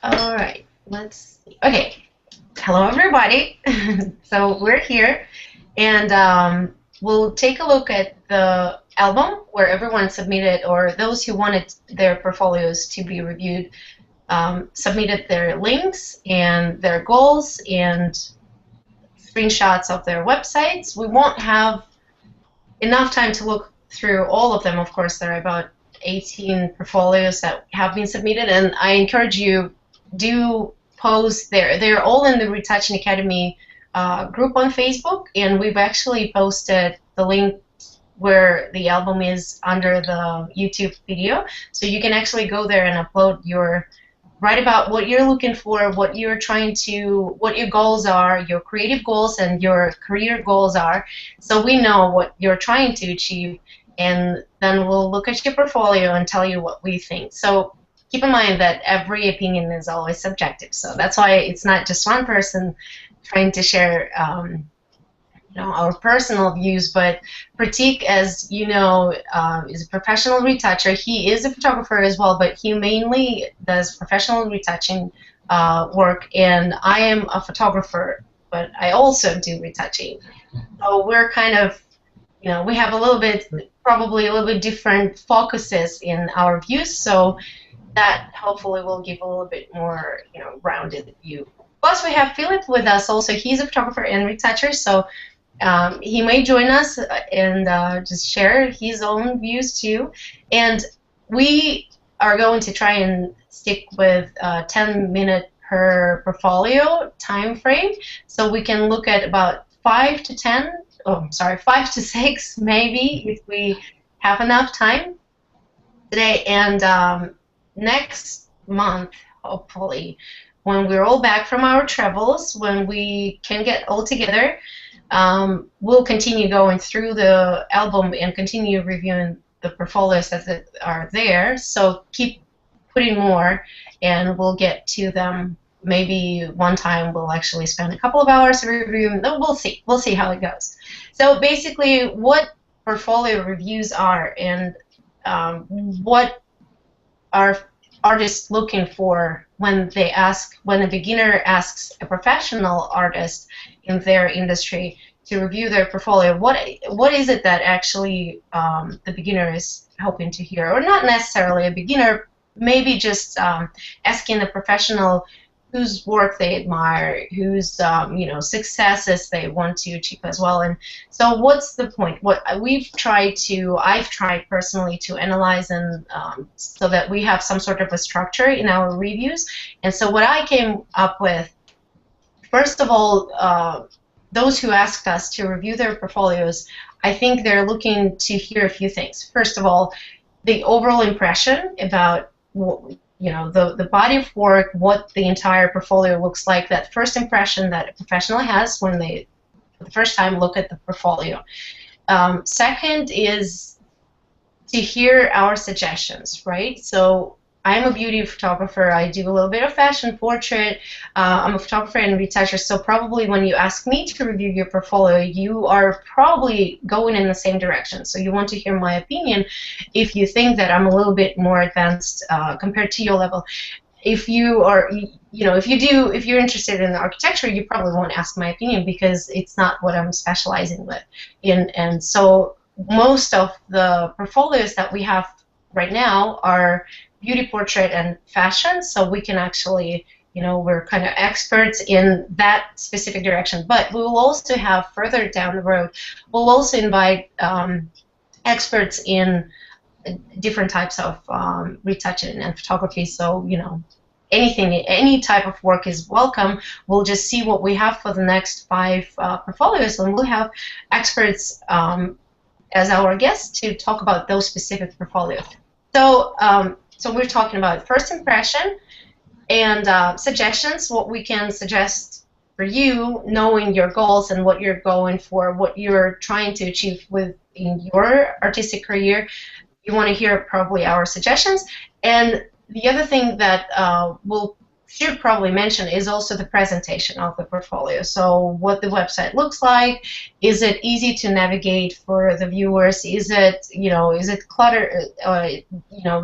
All right, let's see. Okay, hello everybody. So we're here, and we'll take a look at the album where everyone submitted, or those who wanted their portfolios to be reviewed, submitted their links and their goals and screenshots of their websites. We won't have enough time to look through all of them. Of course, there are about 18 portfolios that have been submitted, and I encourage you do post there. They're all in the Retouching Academy group on Facebook, and we've actually posted the link where the album is under the YouTube video, so you can actually go there and upload your write about what you're looking for, what you're trying to, what your goals are, your creative goals and your career goals are, so we know what you're trying to achieve, and then we'll look at your portfolio and tell you what we think. So keep in mind that every opinion is always subjective, so that's why it's not just one person trying to share our personal views, but Pratik, as you know, is a professional retoucher. He is a photographer as well, but he mainly does professional retouching work, and I am a photographer, but I also do retouching. So we're kind of, we have a little bit, probably a little bit different focuses in our views, so that hopefully will give a little bit more, rounded view. Plus, we have Philip with us also. He's a photographer and retoucher, so he may join us and just share his own views too. And we are going to try and stick with 10-minute per portfolio time frame, so we can look at about 5 to 10, 5 to 6 maybe if we have enough time today. And next month, hopefully, when we're all back from our travels, when we can get all together, we'll continue going through the album and continue reviewing the portfolios that are there. So keep putting more, and we'll get to them. Maybe one time we'll actually spend a couple of hours reviewing. We'll see. We'll see how it goes. So basically, what portfolio reviews are, and what are artists looking for when a beginner asks a professional artist in their industry to review their portfolio. What is it that actually the beginner is hoping to hear, or not necessarily a beginner, maybe just asking the professional whose work they admire, whose successes they want to achieve as well. And so what's the point? What I've tried personally to analyze, and so that we have some sort of a structure in our reviews. And so what I came up with, first of all, those who asked us to review their portfolios, I think they're looking to hear a few things. First of all, the overall impression about the body of work, what the entire portfolio looks like, that first impression that a professional has when they, for the first time, look at the portfolio. Second is to hear our suggestions, right? So I'm a beauty photographer. I do a little bit of fashion portrait. I'm a photographer and retoucher, so probably when you ask me to review your portfolio, you are probably going in the same direction. So you want to hear my opinion if you think that I'm a little bit more advanced compared to your level. If you are, if you're interested in architecture, you probably won't ask my opinion because it's not what I'm specializing with. And so most of the portfolios that we have right now are beauty, portrait, and fashion, so we can actually, we're kind of experts in that specific direction. But we will also have further down the road, we'll also invite experts in different types of retouching and photography. So, any type of work is welcome. We'll just see what we have for the next 5 portfolios, and we'll have experts as our guests to talk about those specific portfolios. So we're talking about first impression and suggestions, what we can suggest for you, knowing your goals and what you're going for, what you're trying to achieve in your artistic career. You want to hear probably our suggestions. And the other thing that we'll should probably mention is also the presentation of the portfolio. So what the website looks like, is it easy to navigate for the viewers? Is it, is it clutter,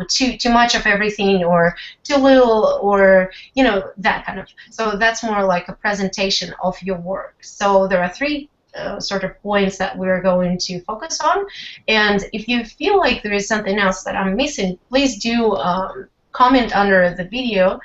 too much of everything, or too little, or, that kind of. So that's more like a presentation of your work. So there are three sort of points that we're going to focus on. And if you feel like there is something else that I'm missing, please do comment under the video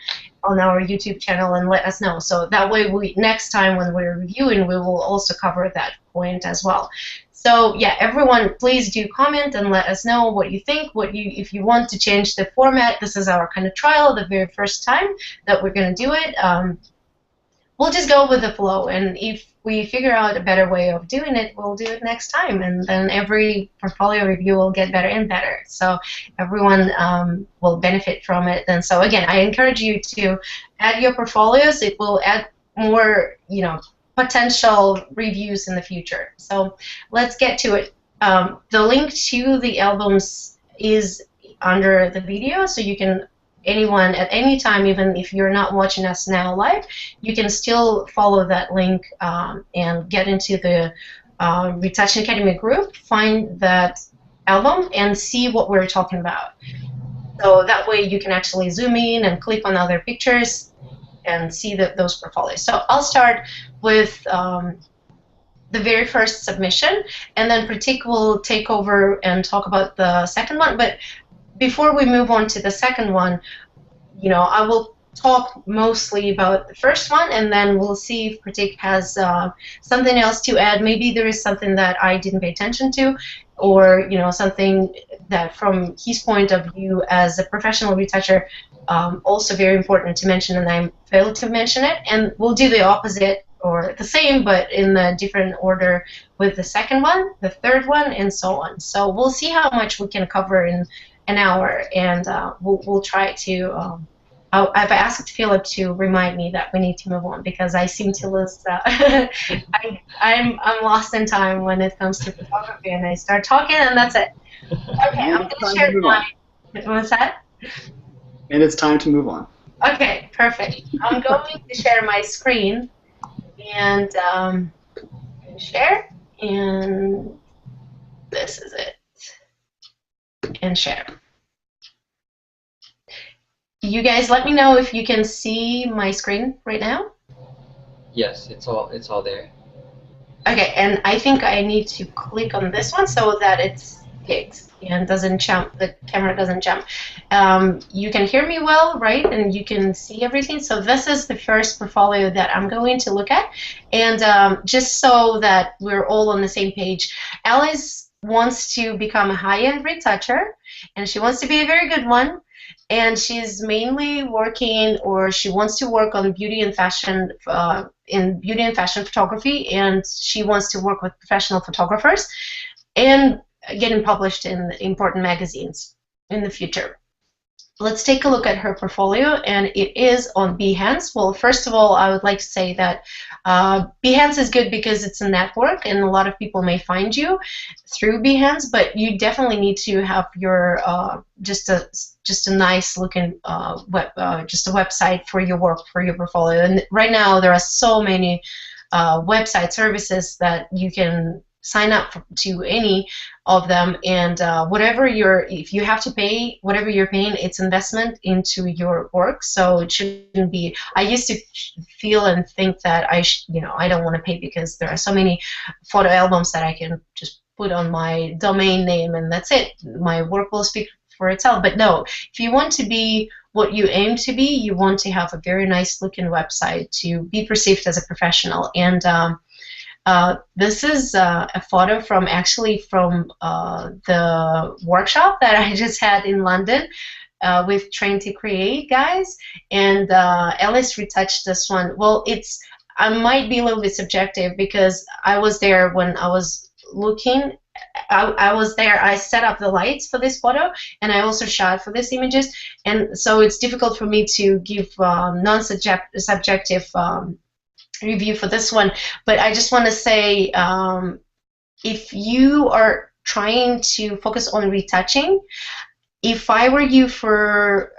on our YouTube channel and let us know. So that way, next time when we're reviewing, we will also cover that point as well. So yeah, everyone, please do comment and let us know what you think. If you want to change the format, this is our kind of trial, the very first time that we're going to do it. We'll just go with the flow, and if we figure out a better way of doing it, we'll do it next time, and then every portfolio review will get better and better. So everyone will benefit from it. And so again, I encourage you to add your portfolios. It will add more, potential reviews in the future. So let's get to it. The link to the albums is under the video, so you can. Anyone at any time, even if you're not watching us now live, you can still follow that link and get into the Retouching Academy group, find that album, and see what we're talking about. So that way you can actually zoom in and click on other pictures and see those portfolios. So I'll start with the very first submission, and then Pratik will take over and talk about the second one. But before we move on to the second one, I will talk mostly about the first one, and then we'll see if Pratik has something else to add. Maybe there is something that I didn't pay attention to, or something that from his point of view as a professional retoucher, also very important to mention, and I failed to mention it. And we'll do the opposite, or the same, but in a different order with the second one, the third one, and so on. So we'll see how much we can cover in an hour, and we'll try to. I've asked Philip to remind me that we need to move on, because I seem to lose. I'm lost in time when it comes to photography, and I start talking, and that's it. Okay, I'm going to share my. What's that? And it's time to move on. Okay, perfect. I'm going to share my screen and share, and this is it. And share. You guys let me know if you can see my screen right now. Yes, it's all there. Okay, and I think I need to click on this one so that it's gigs and doesn't jump, the camera doesn't jump. You can hear me well, right? And you can see everything. So this is the first portfolio that I'm going to look at. And just so that we're all on the same page, Alice wants to become a high-end retoucher, and she wants to be a very good one. And she's mainly working, or she wants to work on beauty and fashion, photography, and she wants to work with professional photographers and getting published in important magazines in the future. Let's take a look at her portfolio, and it is on Behance. Well, first of all, I would like to say that Behance is good because it's a network, and a lot of people may find you through Behance, but you definitely need to have your just a nice looking just a website for your work, for your portfolio. And right now there are so many website services that you can sign up to any of them, and if you have to pay whatever you're paying, it's investment into your work. So it shouldn't be. I used to feel and think that I don't want to pay because there are so many photo albums that I can just put on my domain name and that's it. My work will speak for itself. But no, if you want to be what you aim to be, you want to have a very nice looking website to be perceived as a professional. And this is a photo from the workshop that I just had in London with Train to Create guys, and Alice retouched this one. Well, I might be a little bit subjective because I was there when I was looking. I was there. I set up the lights for this photo, and I also shot for these images, and so it's difficult for me to give non-subjective review for this one. But I just want to say, if you are trying to focus on retouching, if I were you for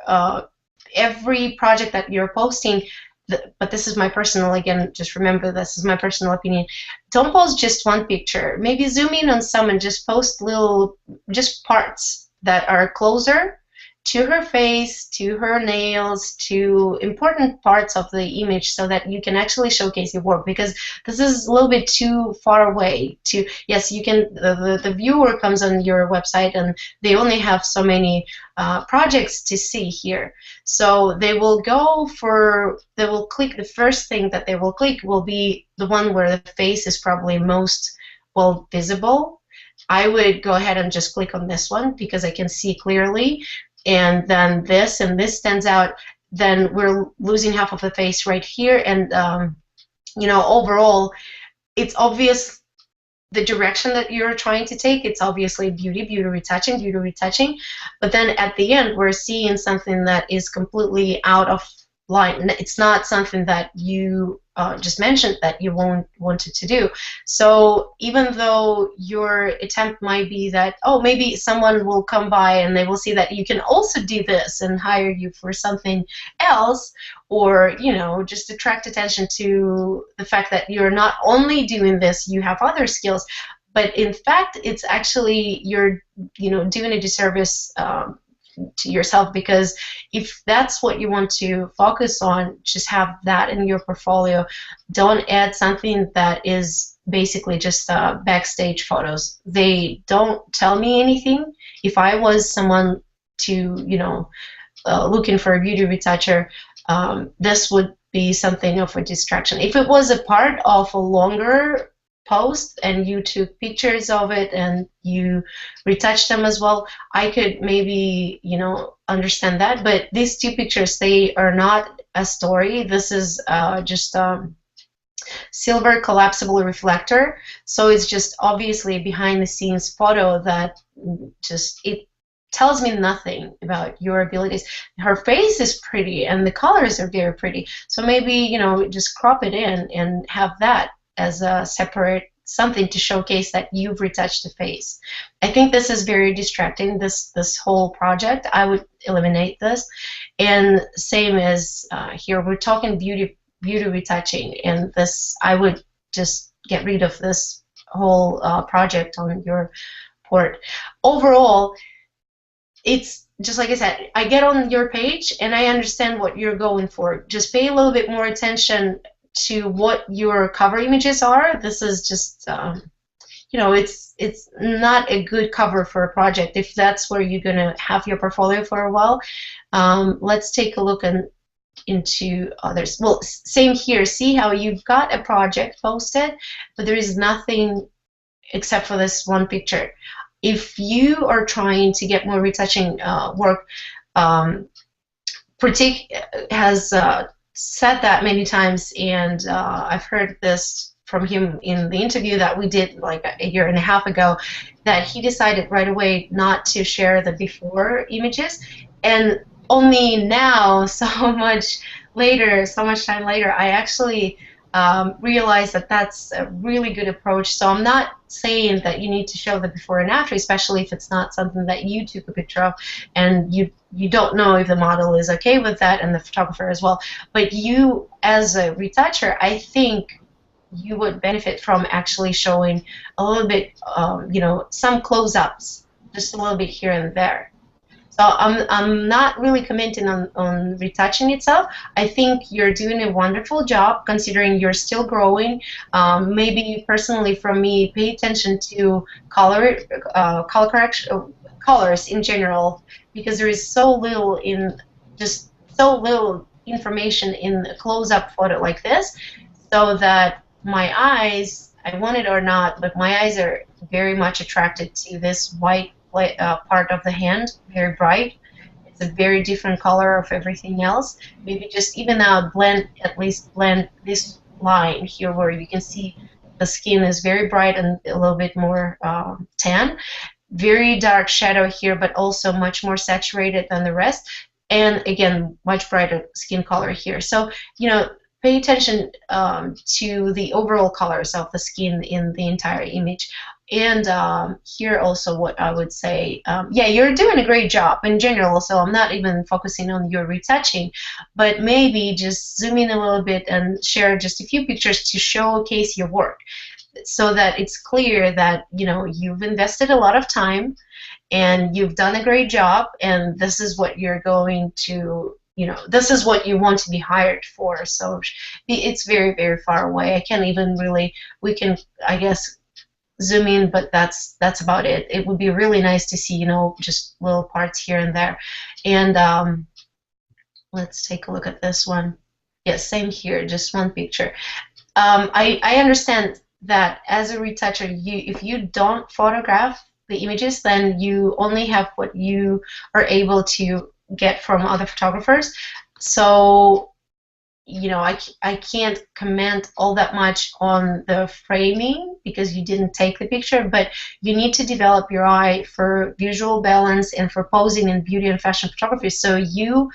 every project that you're posting, but this is my personal, again, just remember this is my personal opinion. Don't post just one picture. Maybe zoom in on some and just post little, just parts that are closer to her face, to her nails, to important parts of the image so that you can actually showcase your work, because this is a little bit too far away to, yes, you can, the viewer comes on your website and they only have so many projects to see here. So they will go for, they will click, the first thing that they will click will be the one where the face is probably most well visible. I would go ahead and just click on this one because I can see clearly. And then this, and this stands out, then we're losing half of the face right here. And, you know, overall, it's obvious the direction that you're trying to take. It's obviously beauty retouching. But then at the end, we're seeing something that is completely out of line. It's not something that you just mentioned that you wanted to do. So even though your attempt might be that, oh, maybe someone will come by and they will see that you can also do this and hire you for something else, or, you know, just attract attention to the fact that you're not only doing this, you have other skills. But in fact, it's actually, you're, you know, doing a disservice to yourself, because if that's what you want to focus on, just have that in your portfolio. Don't add something that is basically just backstage photos. They don't tell me anything. If I was someone to, you know, looking for a beauty retoucher, this would be something of a distraction. If it was a part of a longer post and you took pictures of it and you retouched them as well, I could maybe, you know, understand that. But these two pictures, they are not a story. This is just silver collapsible reflector, so it's just obviously a behind the scenes photo that just, it tells me nothing about your abilities. Her face is pretty and the colors are very pretty, so maybe, you know, just crop it in and have that as a separate something to showcase that you've retouched the face. I think this is very distracting, this whole project. I would eliminate this. And same as here, we're talking beauty retouching, and this, I would just get rid of this whole project on your port. Overall, it's just like I said, I get on your page and I understand what you're going for. Just pay a little bit more attention to what your cover images are. This is just, you know, it's not a good cover for a project if that's where you're going to have your portfolio for a while. Let's take a look into others. Well, same here. See how you've got a project posted, but there is nothing except for this one picture. If you are trying to get more retouching work, Pratik has said that many times, and I've heard this from him in the interview that we did like a year and a half ago, that he decided right away not to share the before images, and only now, so much time later, I actually realized that that's a really good approach. So I'm not saying that you need to show the before and after, especially if it's not something that you took a picture of and you don't know if the model is okay with that and the photographer as well. But you, as a retoucher, I think you would benefit from actually showing a little bit, you know, some close-ups, just a little bit here and there. So I'm not really commenting on retouching itself. I think you're doing a wonderful job considering you're still growing. Maybe personally from me, pay attention to color correction, colors in general, because there is so little information in a close-up photo like this, so that my eyes, I want it or not, but my eyes are very much attracted to this white part of the hand, very bright. It's a very different color of everything else. Maybe just even out, at least blend this line here where you can see the skin is very bright and a little bit more tan. Very dark shadow here, but also much more saturated than the rest. And again, much brighter skin color here. So, you know, pay attention to the overall colors of the skin in the entire image. And here also what I would say, yeah, you're doing a great job in general, so I'm not even focusing on your retouching, but maybe just zoom in a little bit and share just a few pictures to showcase your work so that it's clear that, you know, you've invested a lot of time and you've done a great job, and this is what you're going to, you know, this is what you want to be hired for. So it's very, very far away. I can't even really, we can, I guess, zoom in, but that's about it. It would be really nice to see, you know, just little parts here and there. And let's take a look at this one. Yes, same here, just one picture. I understand that as a retoucher, if you don't photograph the images, then you only have what you are able to get from other photographers. So, you know, I can't comment all that much on the framing because you didn't take the picture, but you need to develop your eye for visual balance and for posing in beauty and fashion photography. So you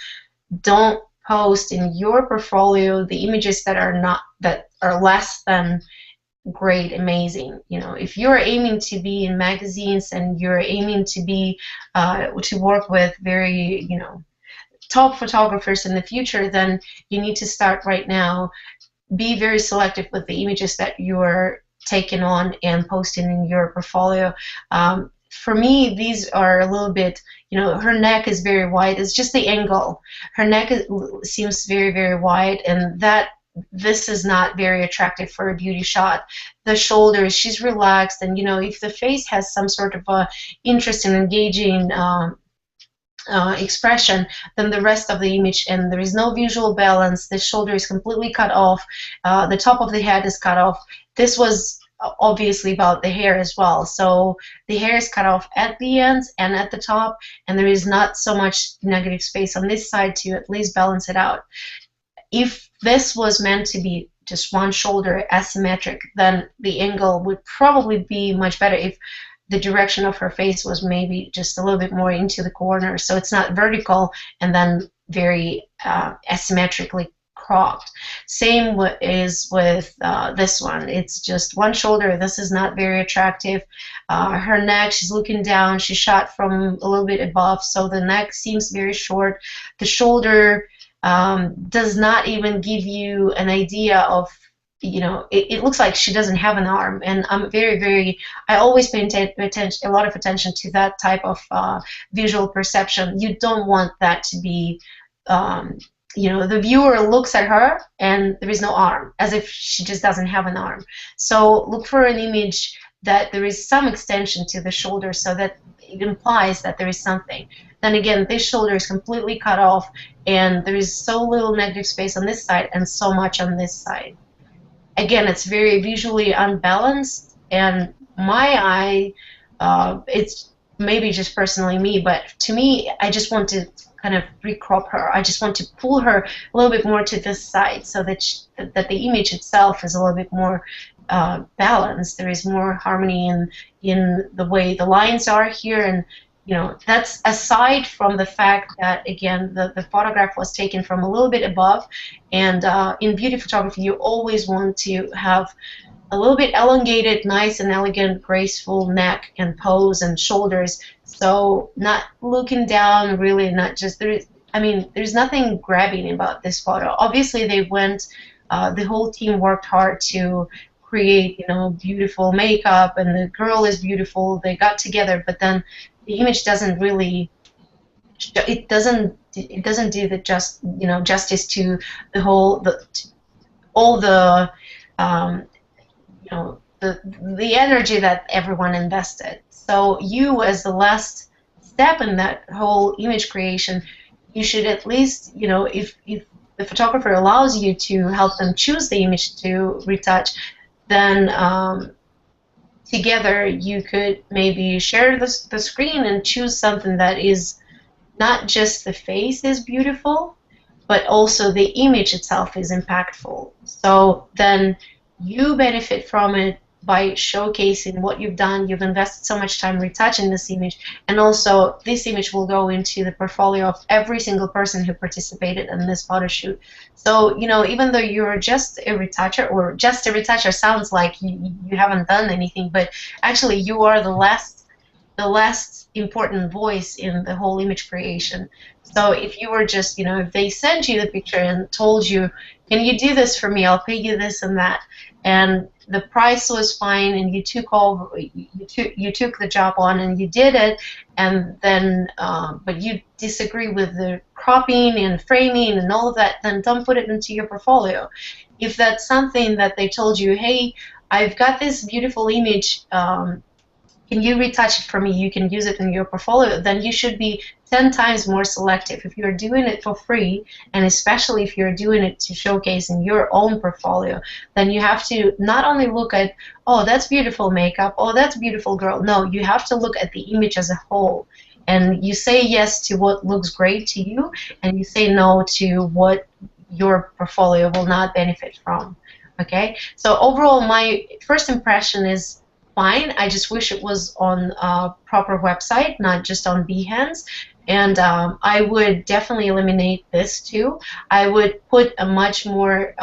don't post in your portfolio the images that are less than great, amazing. You know, if you're aiming to be in magazines and you're aiming to be to work with very, you know, top photographers in the future, then you need to start right now. Be very selective with the images that you're taking on and posting in your portfolio. For me, these are a little bit, you know, her neck is very wide. It's just the angle. Her neck seems very, very wide, and this is not very attractive for a beauty shot. The shoulders, she's relaxed, and, you know, if the face has some sort of a interest in engaging expression, then the rest of the image, and there is no visual balance. The shoulder is completely cut off. The top of the head is cut off. This was obviously about the hair as well. So the hair is cut off at the ends and at the top, and there is not so much negative space on this side to at least balance it out. If this was meant to be just one shoulder asymmetric, then the angle would probably be much better if the direction of her face was maybe just a little bit more into the corner, so it's not vertical and then very asymmetrically cropped. Same is with this one. It's just one shoulder. This is not very attractive. Her neck, she's looking down. She shot from a little bit above, so the neck seems very short. The shoulder does not even give you an idea of, you know, it looks like she doesn't have an arm, and I'm I always pay a lot of attention to that type of visual perception. You don't want that to be, you know, the viewer looks at her and there is no arm, as if she just doesn't have an arm. So look for an image that there is some extension to the shoulder so that it implies that there is something. Then again, this shoulder is completely cut off, and there is so little negative space on this side and so much on this side. Again, it's very visually unbalanced, and my eye, it's maybe just personally me, but to me, I just want to kind of recrop her. I just want to pull her a little bit more to this side so that that the image itself is a little bit more balanced. There is more harmony in the way the lines are here, and, you know, that's aside from the fact that, again, the photograph was taken from a little bit above, and in beauty photography you always want to have a little bit elongated, nice and elegant, graceful neck and pose and shoulders. So not looking down, really, not just, I mean, there's nothing grabbing about this photo. Obviously they went, the whole team worked hard to create, you know, beautiful makeup, and the girl is beautiful. They got together, but then the image doesn't really, it doesn't do the justice to the whole, all the you know, the energy that everyone invested. So you, as the last step in that whole image creation, you should at least, you know, if the photographer allows you to help them choose the image to retouch, then together you could maybe share the screen and choose something that is not just the face is beautiful, but also the image itself is impactful. So then you benefit from it, by showcasing what you've done. You've invested so much time retouching this image, and also this image will go into the portfolio of every single person who participated in this photo shoot. So, you know, even though you're just a retoucher, or just a retoucher sounds like you haven't done anything, but actually you are the last important voice in the whole image creation. So if you were just, you know, if they sent you the picture and told you, can you do this for me? I'll pay you this and that, and the price was fine, and you took the job on and you did it, and then but you disagree with the cropping and framing and all of that, then don't put it into your portfolio. If that's something that they told you, hey, I've got this beautiful image, can you retouch it for me? You can use it in your portfolio. Then you should be 10 times more selective. If you're doing it for free, and especially if you're doing it to showcase in your own portfolio, then you have to not only look at, oh, that's beautiful makeup, oh, that's beautiful girl. No, you have to look at the image as a whole. And you say yes to what looks great to you, and you say no to what your portfolio will not benefit from. Okay? So overall, my first impression is fine. I just wish it was on a proper website, not just on Behance. And I would definitely eliminate this too. I would put a much more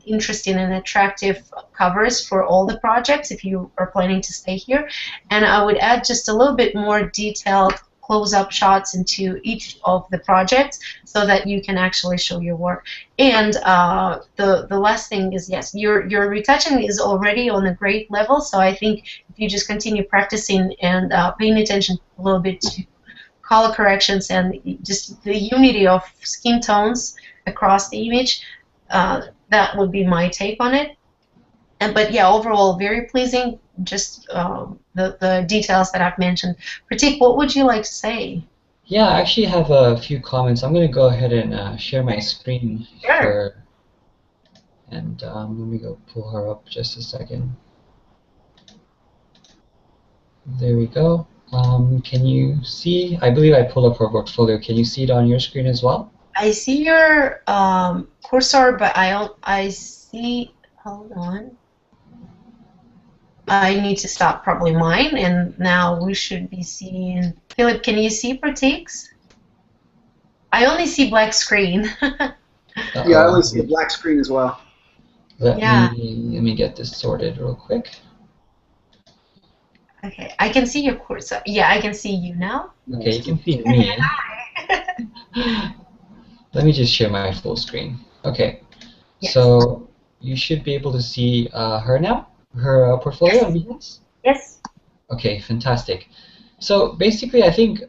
interesting and attractive covers for all the projects if you are planning to stay here. And I would add just a little bit more detailed close-up shots into each of the projects so that you can actually show your work. And the last thing is, yes, your retouching is already on a great level, so I think if you just continue practicing and paying attention a little bit to color corrections and just the unity of skin tones across the image, that would be my take on it. But yeah, overall, very pleasing. Just the details that I've mentioned. Pratik, what would you like to say? Yeah, I actually have a few comments. I'm going to go ahead and share my screen Sure. and let me go pull her up just a second. There we go. Can you see? I believe I pulled up her portfolio. Can you see it on your screen as well? I see your cursor, but I see. Hold on. I need to stop probably mine, and now we should be seeing. Philip, can you see Pratik's? I only see black screen. Yeah, I only see a black screen as well. Let me get this sorted real quick. Okay, I can see your cursor. Yeah, I can see you now. Okay, you can see me. Let me just share my full screen. Okay, Yes. so you should be able to see her now, her portfolio on Behance? Yes. Okay, fantastic. So basically, I think,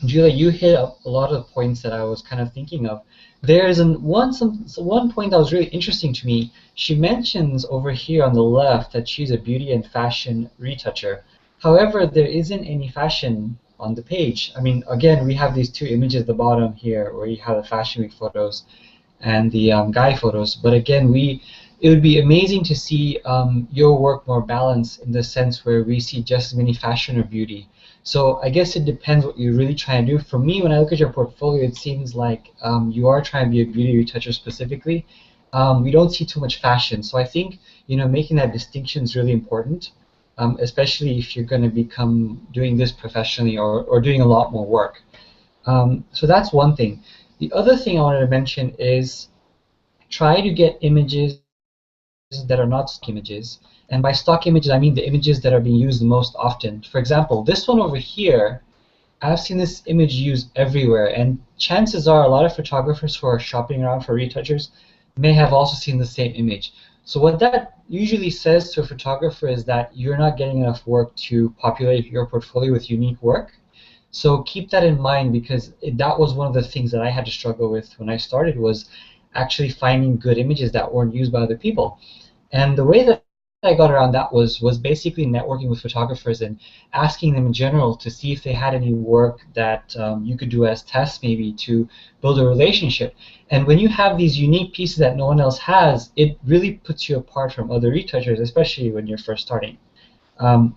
Julia, you hit a lot of the points that I was kind of thinking of. There's one point that was really interesting to me. She mentions over here on the left that she's a beauty and fashion retoucher. However, there isn't any fashion on the page. I mean, again, we have these two images at the bottom here where you have the Fashion Week photos and the guy photos. But again, it would be amazing to see your work more balanced in the sense where we see just as many fashion or beauty. So I guess it depends what you're really trying to do. For me, when I look at your portfolio, it seems like you are trying to be a beauty retoucher specifically. We don't see too much fashion. So I think, you know, making that distinction is really important, especially if you're going to become doing this professionally or doing a lot more work. So that's one thing. The other thing I wanted to mention is try to get images that are not stock images. And by stock images, I mean the images that are being used the most often. For example, this one over here, I've seen this image used everywhere, and chances are a lot of photographers who are shopping around for retouchers may have also seen the same image. So what that usually says to a photographer is that you're not getting enough work to populate your portfolio with unique work. So keep that in mind, because that was one of the things that I had to struggle with when I started, was actually finding good images that weren't used by other people. And the way that I got around that was basically networking with photographers and asking them in general to see if they had any work that you could do as tests, maybe to build a relationship. And when you have these unique pieces that no one else has, it really puts you apart from other retouchers, especially when you're first starting. The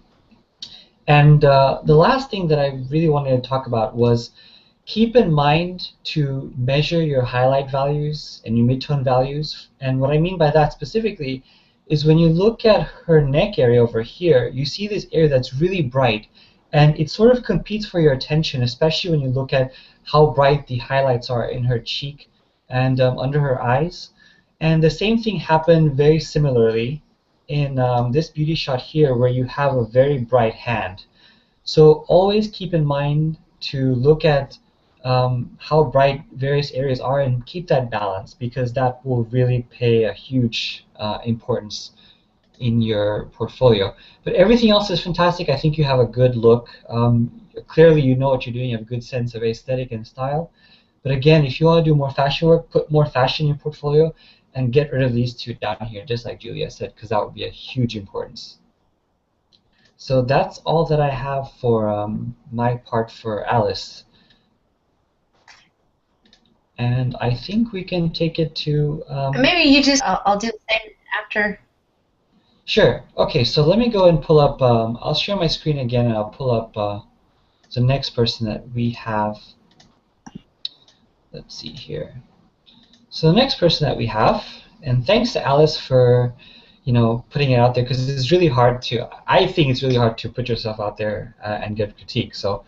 last thing that I really wanted to talk about was keep in mind to measure your highlight values and your midtone values. And what I mean by that specifically is when you look at her neck area over here, you see this area that's really bright, and it sort of competes for your attention, especially when you look at how bright the highlights are in her cheek and under her eyes. And the same thing happened very similarly in this beauty shot here, where you have a very bright hand. So always keep in mind to look at how bright various areas are and keep that balance, because that will really pay a huge importance in your portfolio. But everything else is fantastic. I think you have a good look. Clearly you know what you're doing. You have a good sense of aesthetic and style. But again, if you want to do more fashion work, put more fashion in your portfolio and get rid of these two down here, just like Julia said, because that would be a huge importance. So that's all that I have for my part for Alice. And I think we can take it to... Maybe you just, I'll do the same after. Sure. Okay, so let me go and pull up, I'll share my screen again and I'll pull up the next person that we have. Let's see here. So the next person that we have, and thanks to Alice for, putting it out there, because it's really hard to, I think it's really hard to put yourself out there and get critique. So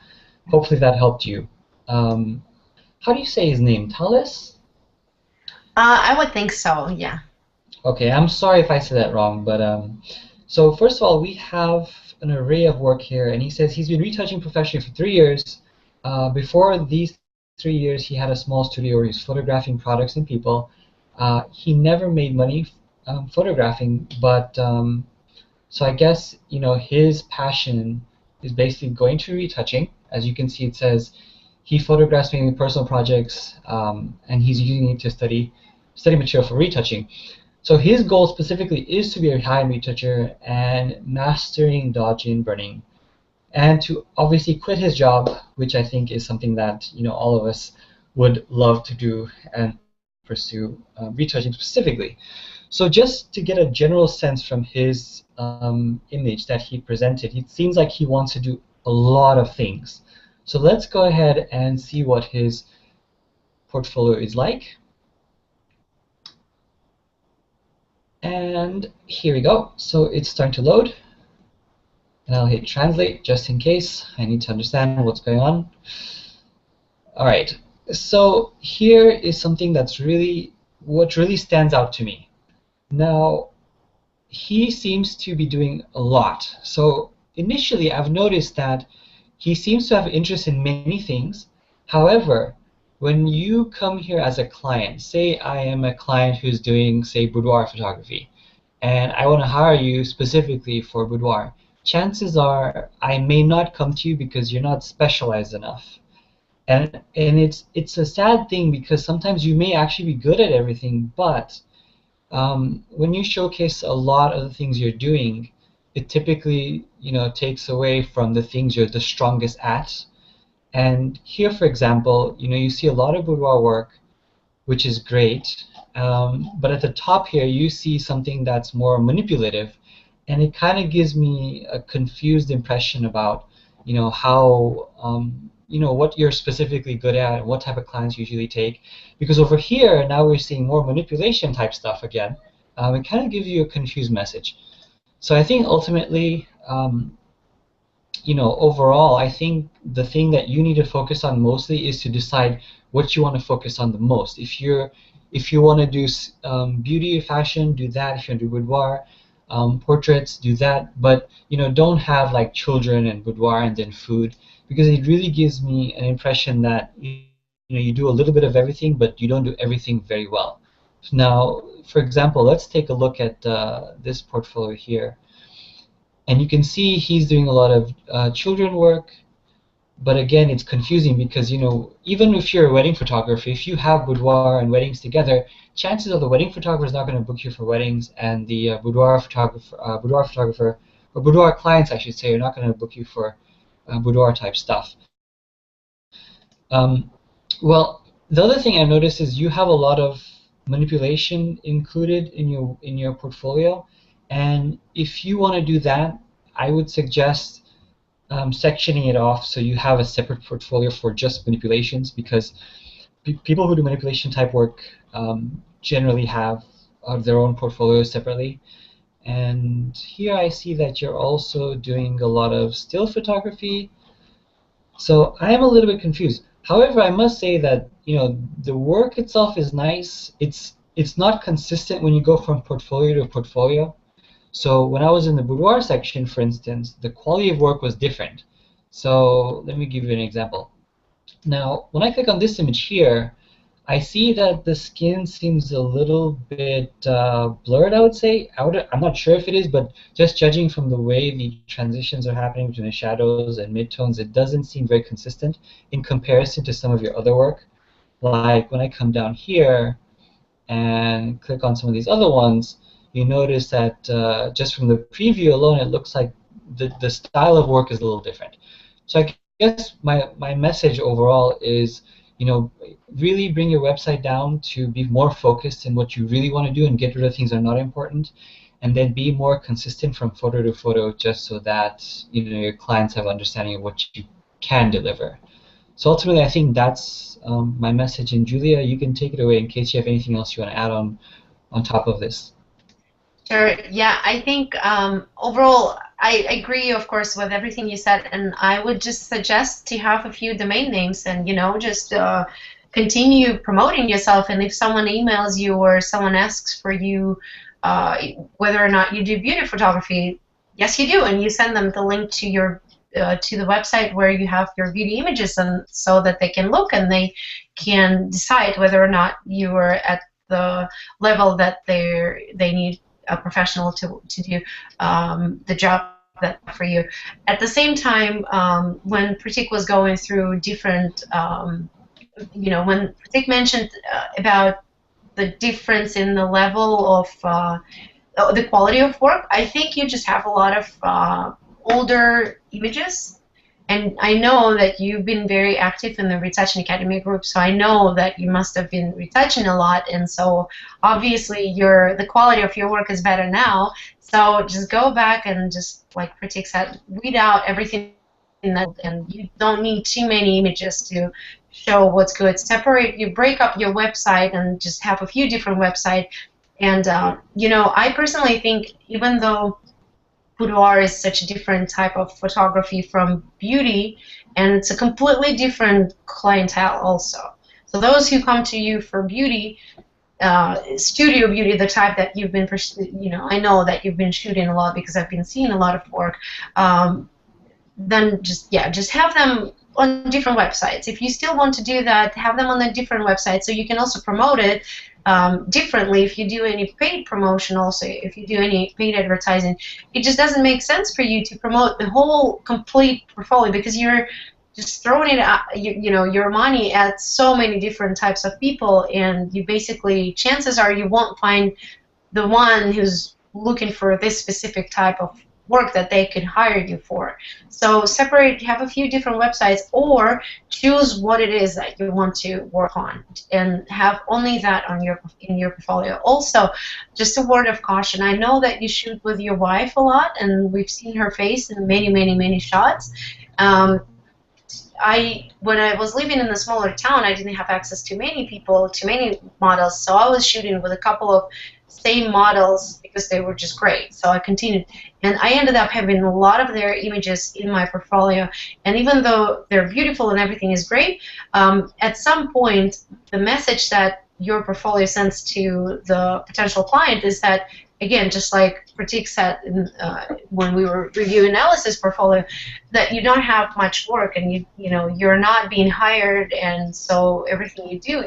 hopefully that helped you. How do you say his name? Talis? I would think so, yeah. Okay, I'm sorry if I said that wrong, but so first of all, we have an array of work here, and he says he's been retouching professionally for 3 years. Before these 3 years, he had a small studio where he's photographing products and people. He never made money photographing, but so I guess his passion is basically going to retouching. As you can see, it says he photographs mainly personal projects, and he's using it to study material for retouching. So his goal specifically is to be a high-end retoucher and mastering dodging burning, and to obviously quit his job, which I think is something that all of us would love to do and pursue retouching specifically. So just to get a general sense from his image that he presented, it seems like he wants to do a lot of things. So let's go ahead and see what his portfolio is like. And here we go. So it's starting to load. And I'll hit translate just in case I need to understand what's going on. All right. So here is something that's what really stands out to me. Now, he seems to be doing a lot. So initially, I've noticed that he seems to have interest in many things. However, when you come here as a client, say I am a client who's doing, say, boudoir photography, and I want to hire you specifically for boudoir, chances are I may not come to you because you're not specialized enough. And it's a sad thing, because sometimes you may actually be good at everything, but when you showcase a lot of the things you're doing, it typically takes away from the things you're the strongest at. And here, for example, you see a lot of boudoir work, which is great, but at the top here you see something that's more manipulative, and it kind of gives me a confused impression about how what you're specifically good at and what type of clients you usually take. Because over here now we're seeing more manipulation type stuff again. It kind of gives you a confused message. So I think ultimately, overall, I think the thing that you need to focus on mostly is to decide what you want to focus on the most. If you want to do beauty, fashion, do that. If you want to do boudoir, portraits, do that. But don't have like children and boudoir and then food, because it really gives me an impression that you do a little bit of everything, but you don't do everything very well. Now, for example, let's take a look at this portfolio here. And you can see he's doing a lot of children work, but again, it's confusing because even if you're a wedding photographer, if you have boudoir and weddings together, chances are the wedding photographer is not going to book you for weddings, and the boudoir photographer, or boudoir clients, I should say, are not going to book you for boudoir type stuff. Well, the other thing I've noticed is you have a lot of manipulation included in your portfolio. And if you want to do that, I would suggest sectioning it off so you have a separate portfolio for just manipulations, because people who do manipulation type work generally have their own portfolios separately. And here I see that you're also doing a lot of still photography. So I am a little bit confused. However, I must say that, the work itself is nice. It's not consistent when you go from portfolio to portfolio. So when I was in the boudoir section, for instance, the quality of work was different. So let me give you an example. Now, when I click on this image here, I see that the skin seems a little bit blurred, I would say. I'm not sure if it is, but just judging from the way the transitions are happening between the shadows and midtones, it doesn't seem very consistent in comparison to some of your other work. Like when I come down here and click on some of these other ones, you notice that just from the preview alone, it looks like the style of work is a little different. So I guess my message overall is, really bring your website down to be more focused in what you really want to do and get rid of things that are not important, and then be more consistent from photo to photo, just so that your clients have understanding of what you can deliver. So ultimately, I think that's my message. And Julia, you can take it away in case you have anything else you want to add on top of this. Sure. Yeah, I think overall, I agree, of course, with everything you said, and I would just suggest to have a few domain names and, just continue promoting yourself. And if someone emails you or someone asks for you whether or not you do beauty photography, yes, you do, and you send them the link to your to the website where you have your beauty images, and so that they can look and they can decide whether or not you are at the level that they need a professional to do the job that for you. At the same time, when Pratik was going through different, when Pratik mentioned about the difference in the level of the quality of work, I think you just have a lot of older images. And I know that you've been very active in the Retouching Academy group, so I know that you must have been retouching a lot, and so obviously the quality of your work is better now. So just go back and just, like Pratik said, weed out everything and you don't need too many images to show what's good. You break up your website and just have a few different websites. And I personally think, even though boudoir is such a different type of photography from beauty, and it's a completely different clientele also. So those who come to you for beauty, studio beauty, the type that you've been, I know that you've been shooting a lot because I've been seeing a lot of work. Then just have them on different websites. If you still want to do that, have them on a different website so you can also promote it differently. If you do any paid promotion, also if you do any paid advertising, it just doesn't make sense for you to promote the whole complete portfolio, because you're just throwing it out, your money at so many different types of people, and you basically, chances are you won't find the one who's looking for this specific type of work that they could hire you for. So have a few different websites, or choose what it is that you want to work on and have only that in your portfolio. Also, just a word of caution, I know that you shoot with your wife a lot, and we've seen her face in many, many, many shots. When I was living in a smaller town, I didn't have access to many people, to many models, so I was shooting with a couple of same models because they were just great. So I continued, and I ended up having a lot of their images in my portfolio. And even though they're beautiful and everything is great, at some point, the message that your portfolio sends to the potential client is that, again, just like Pratik said when we were reviewing Alice's portfolio, that you don't have much work, and you're not being hired, and so everything you do,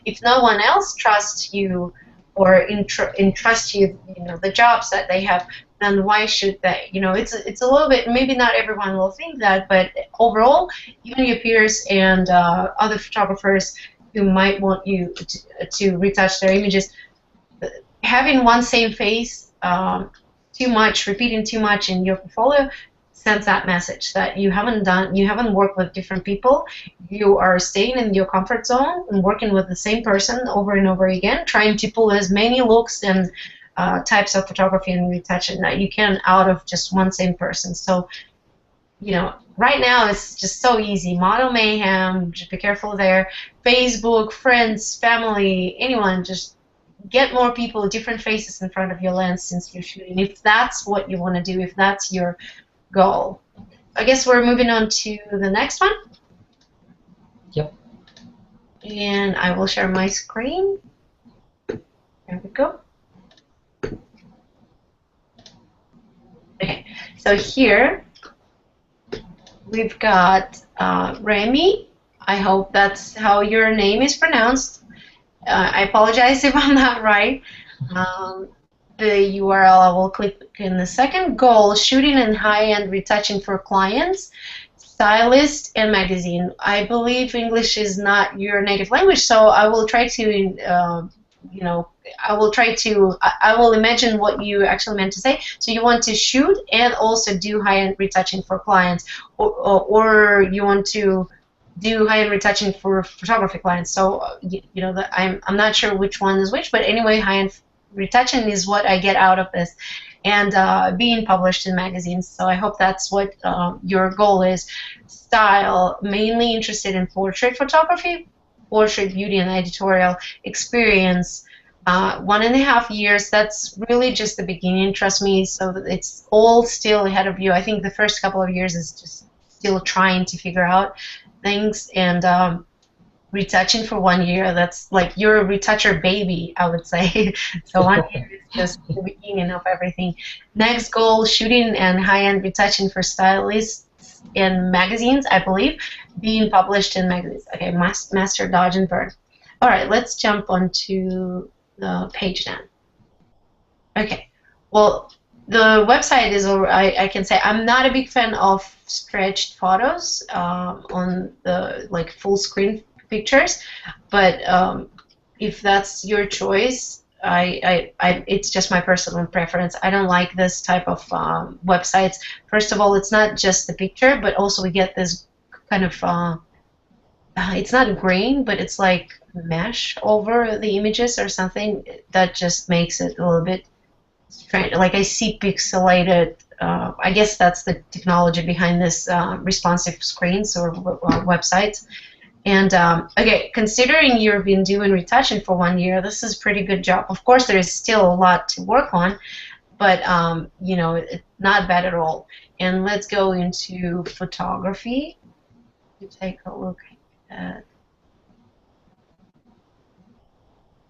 if no one else trusts you or entrust you, the jobs that they have, then why should they? It's a little bit, maybe not everyone will think that, but overall, even your peers and other photographers who might want you to retouch their images, having one same face too much, repeating too much in your portfolio, sends that message that you haven't worked with different people. You are staying in your comfort zone and working with the same person over and over again, trying to pull as many looks and types of photography and retouching that you can out of just one same person. So, right now it's just so easy. Model mayhem, just be careful there. Facebook, friends, family, anyone, just get more people, different faces in front of your lens since you're shooting, if that's what you want to do, if that's your goal. I guess we're moving on to the next one. Yep. And I will share my screen. There we go. Okay, so here we've got Remy. I hope that's how your name is pronounced. I apologize if I'm not right. The URL I will click in the second. Goal, shooting and high-end retouching for clients, stylist, and magazine. I believe English is not your native language, so I will try to, I will imagine what you actually meant to say. So you want to shoot and also do high-end retouching for clients, or you want to do high-end retouching for photography clients. So I'm not sure which one is which, but anyway, high-end retouching is what I get out of this, and being published in magazines. So I hope that's what your goal is. Style, mainly interested in portrait photography, portrait, beauty, and editorial. Experience, 1.5 years. That's really just the beginning, trust me. So it's all still ahead of you. I think the first couple of years is just still trying to figure out things, and retouching for 1 year, that's like you're a retoucher baby, I would say. So 1 year is just the beginning of everything. Next goal, shooting and high-end retouching for stylists in magazines, I believe, being published in magazines. Okay, master, dodge, and burn. All right, let's jump onto the page now. Okay, well, the website is, I can say, I'm not a big fan of stretched photos on the full screen pictures, but if that's your choice, it's just my personal preference. I don't like this type of websites. First of all, it's not just the picture, but also we get this kind of it's not grain, but it's like mesh over the images or something that just makes it a little bit strange. Like I see pixelated. I guess that's the technology behind this responsive screens or websites. And okay, considering you've been doing retouching for 1 year, this is a pretty good job. Of course, there is still a lot to work on, but it's not bad at all. And let's go into photography to take a look at.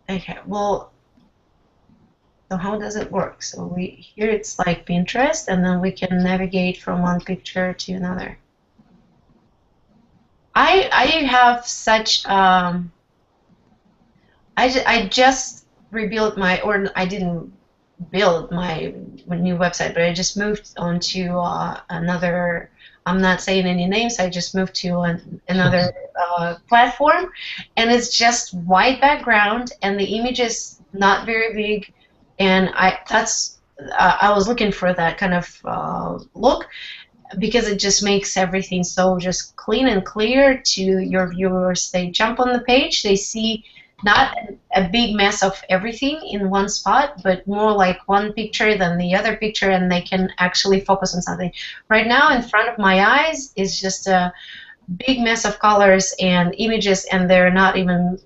Okay, well, so how does it work? So here it's like Pinterest, and then we can navigate from one picture to another. I have such I just rebuilt my, or I didn't build my new website, but I just moved on to another. I'm not saying any names. I just moved to another platform, and it's just white background, and the image is not very big, and I was looking for that kind of look, because it just makes everything so just clean and clear to your viewers. They jump on the page, they see not a big mess of everything in one spot, but more like one picture than the other picture, and they can actually focus on something. Right now in front of my eyes is just a big mess of colors and images, and they're not even,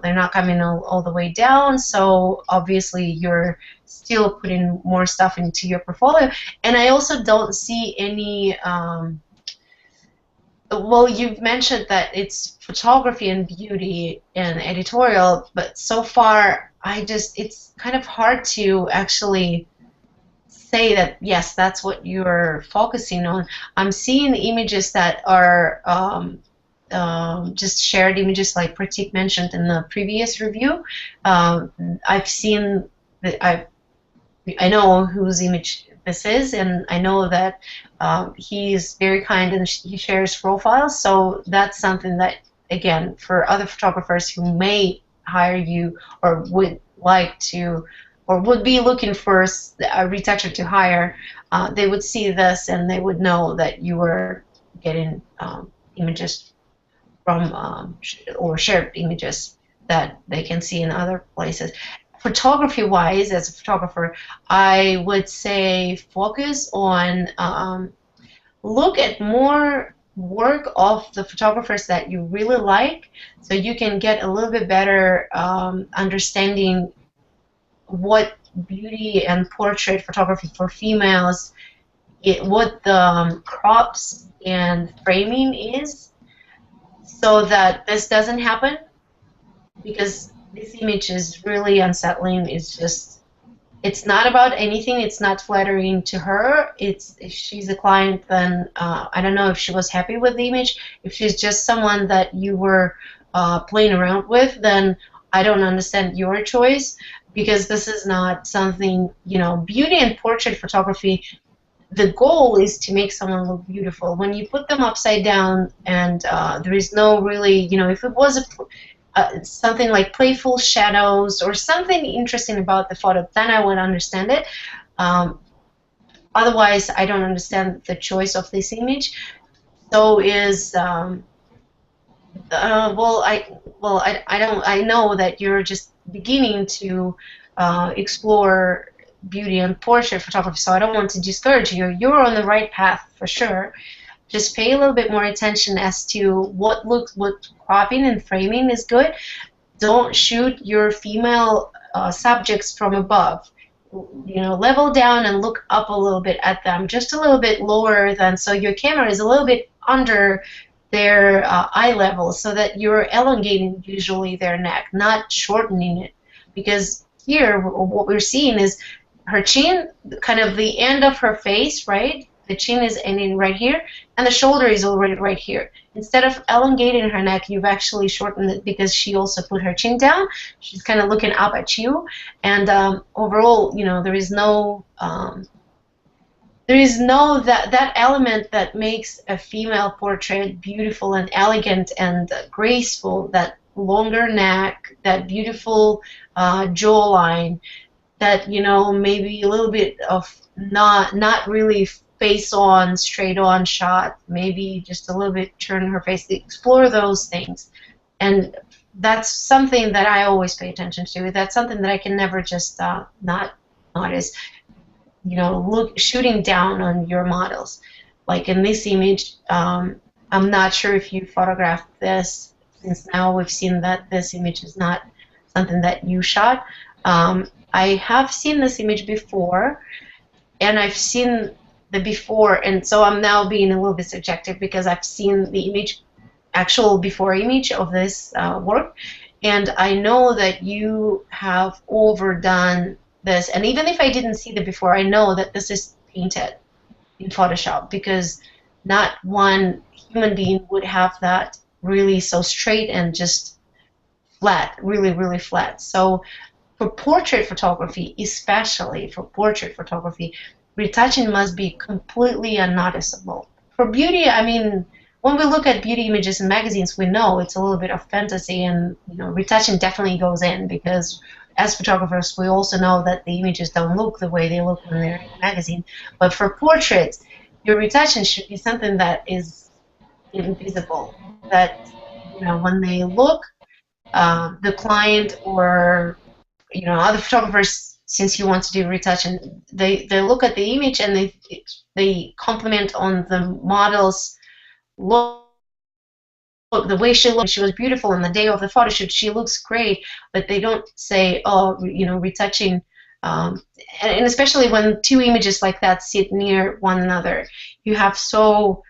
they're not coming all the way down, so obviously you're still putting more stuff into your portfolio. And I also don't see any, well, you've mentioned that it's photography and beauty and editorial, but so far it's kind of hard to actually say that, yes, that's what you're focusing on. I'm seeing images that are just shared images, like Pratik mentioned in the previous review. I've seen that I know whose image this is, and I know that he's very kind and he shares profiles. So that's something that, again, for other photographers who may hire you or would like to, or would be looking for a retoucher to hire, they would see this and they would know that you were getting images from or shared images that they can see in other places. Photography-wise, as a photographer, I would say focus on, look at more work of the photographers that you really like, so you can get a little bit better understanding what beauty and portrait photography for females, what the crops and framing is, so that this doesn't happen, because this image is really unsettling. It's just, it's not about anything. It's not flattering to her. It's, if she's a client, then I don't know if she was happy with the image. If she's just someone that you were playing around with, then I don't understand your choice, because this is not something, you know, beauty and portrait photography, the goal is to make someone look beautiful. When you put them upside down and there is no really, you know, if it was something like playful shadows or something interesting about the photo, then I would understand it. Otherwise, I don't understand the choice of this image. So is I know that you're just beginning to explore beauty and portrait photography, so I don't want to discourage you. You're on the right path for sure. Just pay a little bit more attention as to what cropping and framing is good. Don't shoot your female subjects from above. You know, level down and look up a little bit at them, just a little bit lower than, so your camera is a little bit under their eye level, so that you're elongating usually their neck, not shortening it. Because here, what we're seeing is her chin, kind of the end of her face, right? The chin is ending right here, and the shoulder is already right here. Instead of elongating her neck, you've actually shortened it, because she also put her chin down. She's kind of looking up at you, and overall, you know, there is no that element that makes a female portrait beautiful and elegant and graceful. That longer neck, that beautiful jawline, that, you know, maybe a little bit of not really face on, straight on shot, maybe just a little bit turn her face. Explore those things, and that's something that I always pay attention to. That's something that I can never just not notice. You know, shooting down on your models. Like in this image, I'm not sure if you photographed this, since now we've seen that this image is not something that you shot. I have seen this image before, and I've seen the before, and so I'm now being a little bit subjective, because I've seen the image, actual before image of this work, and I know that you have overdone this. And even if I didn't see the before, I know that this is painted in Photoshop, because not one human being would have that really so straight and just flat, really, really flat. So for portrait photography, especially for portrait photography, retouching must be completely unnoticeable. For beauty, I mean, when we look at beauty images in magazines, we know it's a little bit of fantasy, and, you know, retouching definitely goes in, because as photographers, we also know that the images don't look the way they look when they're in a magazine. But for portraits, your retouching should be something that is invisible, that, you know, when they look, the client or, you know, other photographers, since you want to do retouching, they look at the image and they compliment on the model's look, the way she looked. She was beautiful on the day of the photo shoot. She looks great, but they don't say, oh, you know, retouching. And especially when two images like that sit near one another, you have so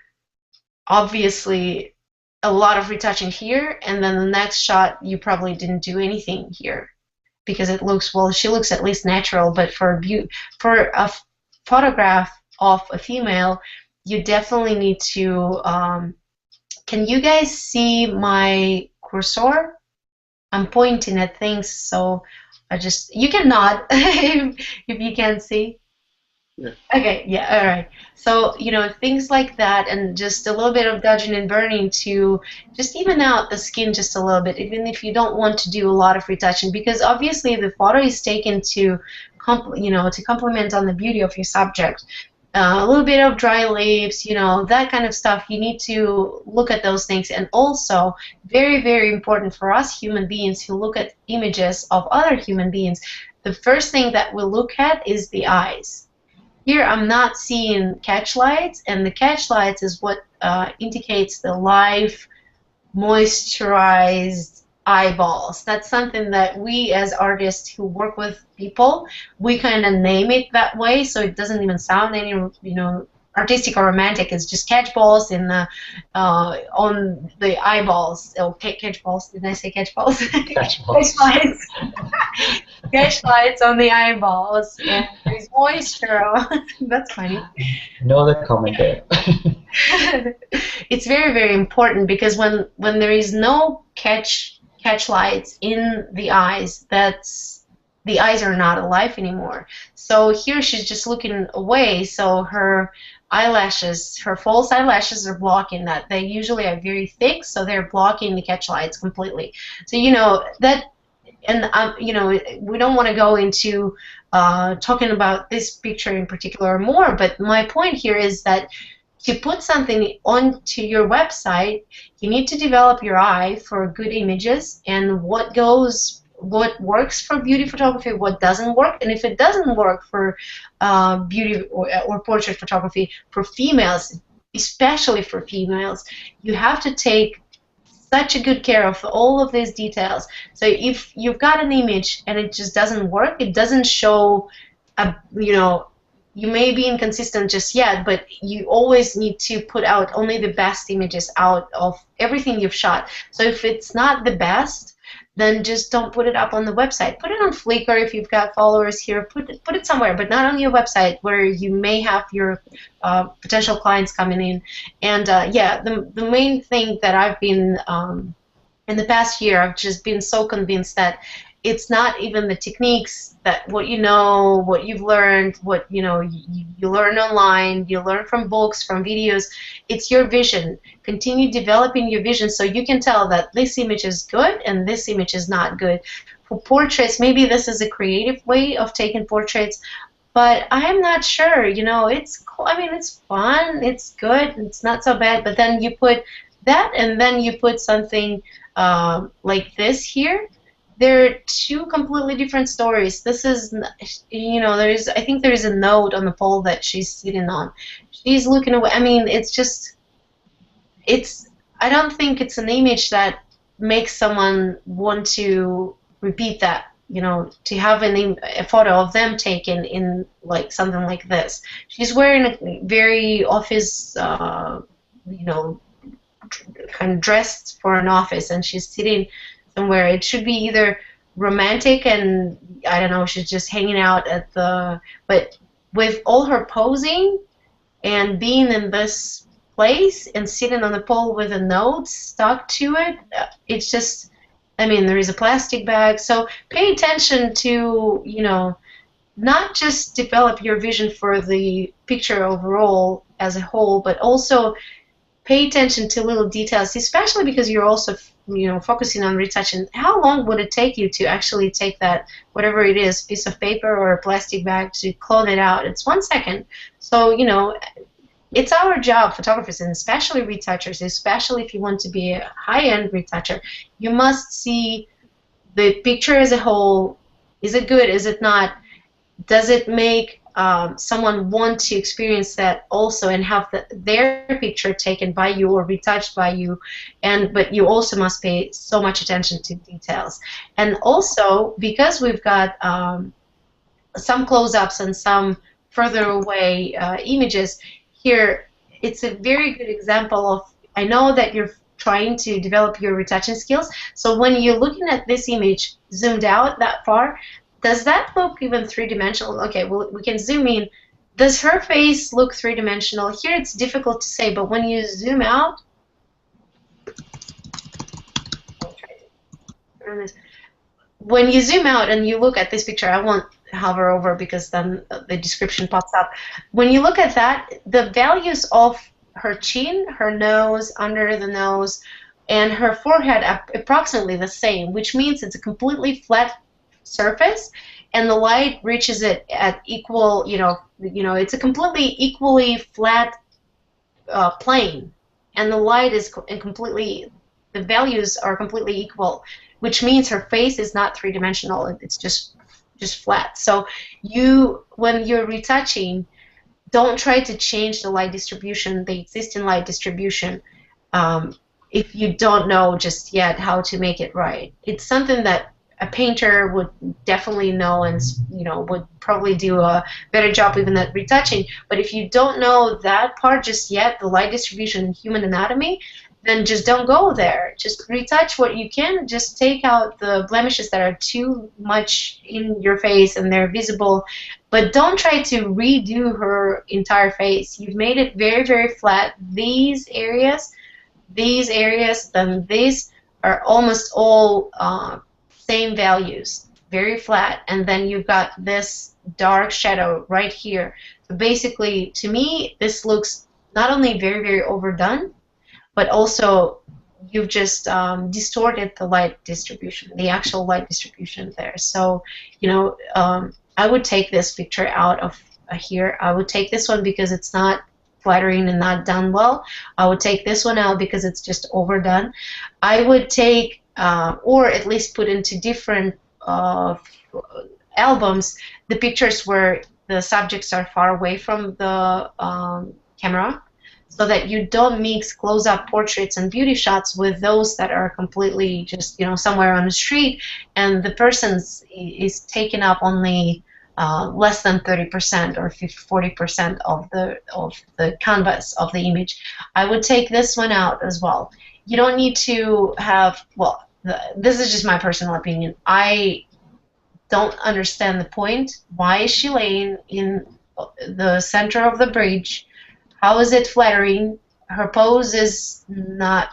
obviously a lot of retouching here, and then the next shot you probably didn't do anything here, because it looks, well, she looks at least natural. But for a photograph of a female, you definitely need to. Can you guys see my cursor? I'm pointing at things, so you can nod if you can't see. Yeah. Okay, yeah, all right. So, you know, things like that, and just a little bit of dodging and burning to just even out the skin just a little bit, even if you don't want to do a lot of retouching, because obviously the photo is taken to, you know, to compliment on the beauty of your subject. A little bit of dry lips, you know, that kind of stuff. You need to look at those things. And also, very, very important for us human beings who look at images of other human beings, the first thing that we look at is the eyes. Here I'm not seeing catch lights, and the catch lights is what indicates the live, moisturized, eyeballs. That's something that we as artists who work with people, we kind of name it that way, so it doesn't even sound any, artistic or romantic. It's just catch balls in the on the eyeballs. Oh, catch balls. Did I say catch balls? Catch Catch balls. lights. Catch lights on the eyeballs, and there's moisture. That's funny. No other comment there. It's very, very important because when there is no catch lights in the eyes, that's the eyes are not alive anymore. So here she's just looking away, so her eyelashes, her false eyelashes are blocking that. They usually are very thick, so they're blocking the catch lights completely. So that, and we don't want to go into talking about this picture in particular more, but my point here is that to put something onto your website, you need to develop your eye for good images and what works for beauty photography, what doesn't work, and if it doesn't work for beauty or portrait photography for females, especially for females, you have to take such a good care of all of these details. So if you've got an image and it just doesn't work, it doesn't show you may be inconsistent just yet, but you always need to put out only the best images out of everything you've shot. So if it's not the best, then just don't put it up on the website. Put it on Flickr if you've got followers here. Put it somewhere, but not on your website where you may have your potential clients coming in. And the main thing that I've been in the past year, I've just been so convinced that it's not even the techniques, that what you've learned, what you learn online, you learn from books, from videos. It's your vision. Continue developing your vision so you can tell that this image is good and this image is not good. For portraits, maybe this is a creative way of taking portraits, but I'm not sure. It's fun, it's good, it's not so bad. But then you put that, and then you put something like this here. They're two completely different stories. This is, I think there is a note on the pole that she's sitting on. She's looking away. I mean, I don't think it's an image that makes someone want to repeat that, to have a photo of them taken in like something like this. She's wearing a very office, kind of dressed for an office, and she's sitting somewhere. It should be either romantic and I don't know, she's just hanging out but with all her posing and being in this place and sitting on the pole with a note stuck to it, it's just, there is a plastic bag. So pay attention to, not just develop your vision for the picture overall as a whole, but also pay attention to little details, especially because you're also focusing on retouching. How long would it take you to actually take that, whatever it is, piece of paper or a plastic bag, to clone it out? It's 1 second. So, it's our job, photographers, and especially retouchers, especially if you want to be a high-end retoucher, you must see the picture as a whole. Is it good? Is it not? Does it make someone want to experience that also and have their picture taken by you or retouched by you? But you also must pay so much attention to details. And also, because we've got some close-ups and some further away images, here it's a very good example of, I know that you're trying to develop your retouching skills, so when you're looking at this image zoomed out that far, does that look even three-dimensional? Okay, well, we can zoom in. Does her face look three-dimensional? Here it's difficult to say, but when you zoom out, when you zoom out and you look at this picture, I won't hover over because then the description pops up. When you look at that, the values of her chin, her nose, under the nose, and her forehead are approximately the same, which means it's a completely flat surface, and the light reaches it at equal, it's a completely equally flat plane, and the light is the values are completely equal, which means her face is not three-dimensional. It's just flat. So when you're retouching, don't try to change the light distribution, the existing light distribution. if you don't know just yet how to make it right. It's something that a painter would definitely know, and would probably do a better job even at retouching. But if you don't know that part just yet, the light distribution and human anatomy, then just don't go there. Just retouch what you can. Just take out the blemishes that are too much in your face and they're visible, but don't try to redo her entire face. You've made it very, very flat. These areas, then these are almost all same values, very flat, and then you've got this dark shadow right here. So basically, to me, this looks not only very, very overdone, but also you've just distorted the light distribution, the actual light distribution there. So, I would take this picture out of here. I would take this one because it's not flattering and not done well. I would take this one out because it's just overdone. I would take, or at least put into different albums, the pictures where the subjects are far away from the camera, so that you don't mix close-up portraits and beauty shots with those that are completely just somewhere on the street, and the person is taken up only less than 30% or 40% of the canvas of the image. I would take this one out as well. You don't need to have, well, this is just my personal opinion. I don't understand the point. Why is she laying in the center of the bridge? How is it flattering? Her pose is not,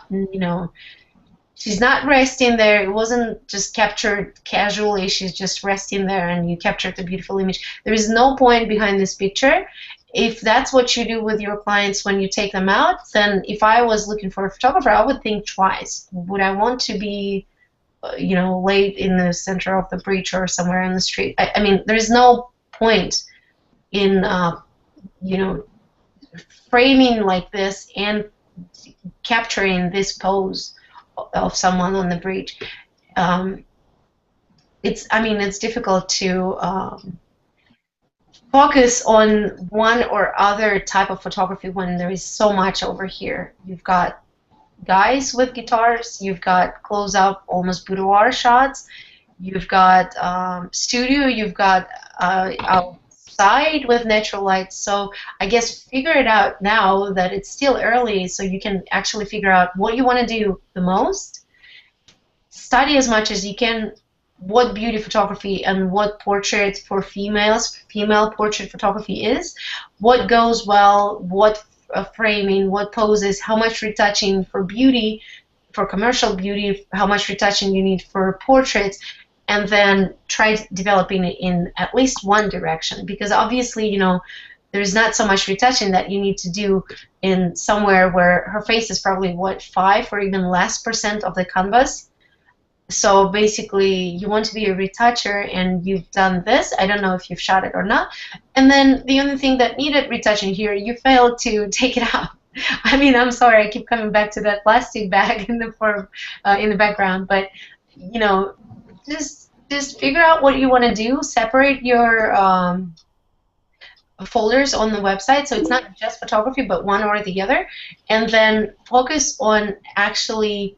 she's not resting there. It wasn't just captured casually. She's just resting there and you captured the beautiful image. There is no point behind this picture. If that's what you do with your clients when you take them out, then if I was looking for a photographer, I would think twice. Would I want to be, laid in the center of the bridge or somewhere on the street? I mean, there's no point in, framing like this and capturing this pose of someone on the bridge. It's difficult to focus on one or other type of photography when there is so much over here. You've got guys with guitars, you've got close-up, almost boudoir shots, you've got studio, you've got outside with natural light. So I guess figure it out now that it's still early, so you can actually figure out what you want to do the most. Study as much as you can what beauty photography and what portrait for females, female portrait photography is, what goes well, what framing, what poses, how much retouching for beauty, for commercial beauty, how much retouching you need for portraits, and then try developing it in at least one direction, because obviously, there's not so much retouching that you need to do in somewhere where her face is probably, what, 5 or even less % of the canvas. So basically, you want to be a retoucher, and you've done this. I don't know if you've shot it or not. And then the only thing that needed retouching here, you failed to take it out. I mean, I'm sorry, I keep coming back to that plastic bag in the background, but just figure out what you want to do. Separate your folders on the website, so it's not just photography, but one or the other, and then focus on actually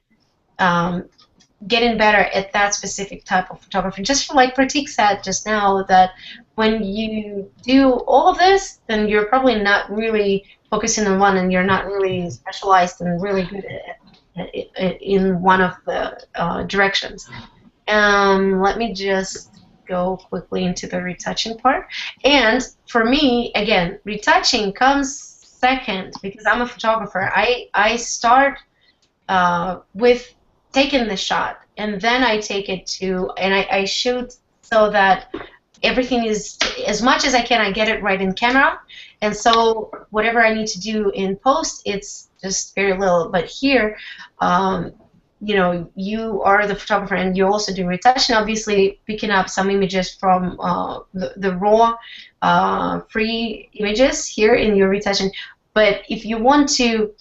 getting better at that specific type of photography. Just like Pratik said just now, that when you do all of this, then you're probably not really focusing on one, and you're not really specialized and really good at in one of the directions. Let me just go quickly into the retouching part. And for me, again, retouching comes second because I'm a photographer. I start with taking the shot, and then I take it to, and I shoot so that everything is, as much as I can, I get it right in camera, and so whatever I need to do in post, it's just very little. But here, you are the photographer, and you also do retouching, obviously picking up some images from the raw free images here in your retouching. But if you want to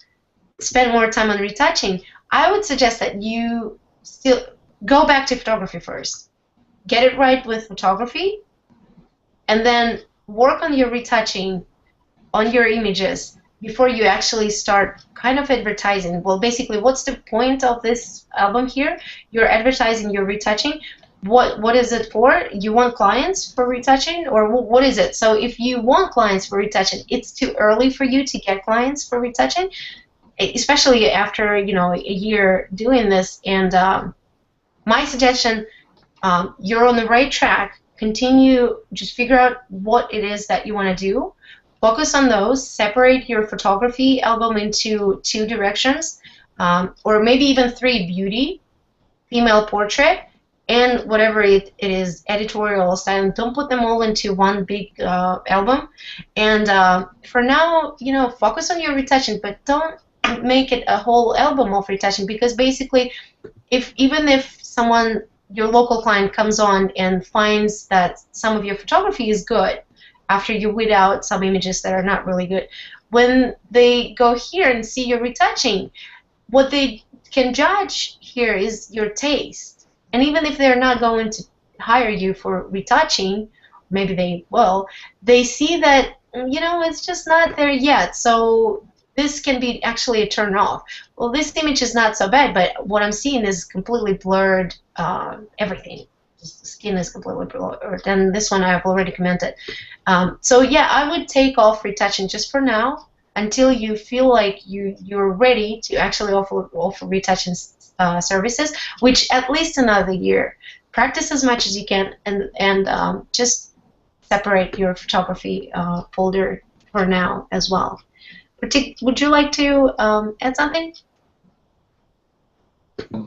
spend more time on retouching, I would suggest that you still go back to photography first. Get it right with photography, and then work on your retouching on your images before you actually start kind of advertising. Well, basically, what's the point of this album here? You're advertising, you're retouching. What is it for? You want clients for retouching, or what is it? So if you want clients for retouching, it's too early for you to get clients for retouching, especially after a year doing this. And my suggestion, you're on the right track. Continue, just figure out what it is that you want to do. Focus on those. Separate your photography album into 2 directions, or maybe even 3: beauty, female portrait, and whatever it is, editorial style. Don't put them all into one big album. And for now, focus on your retouching, but don't make it a whole album of retouching, because basically, even if someone, your local client, comes on and finds that some of your photography is good, after you weed out some images that are not really good, when they go here and see your retouching, what they can judge here is your taste. And even if they're not going to hire you for retouching, maybe they will, they see that, it's just not there yet. So this can be actually a turn off. Well, this image is not so bad, but what I'm seeing is completely blurred everything. The skin is completely blurred. And this one I've already commented. So yeah, I would take off retouching just for now, until you feel like you're ready to actually offer retouching services, which at least another year. Practice as much as you can, and just separate your photography folder for now as well. Would you like to add something?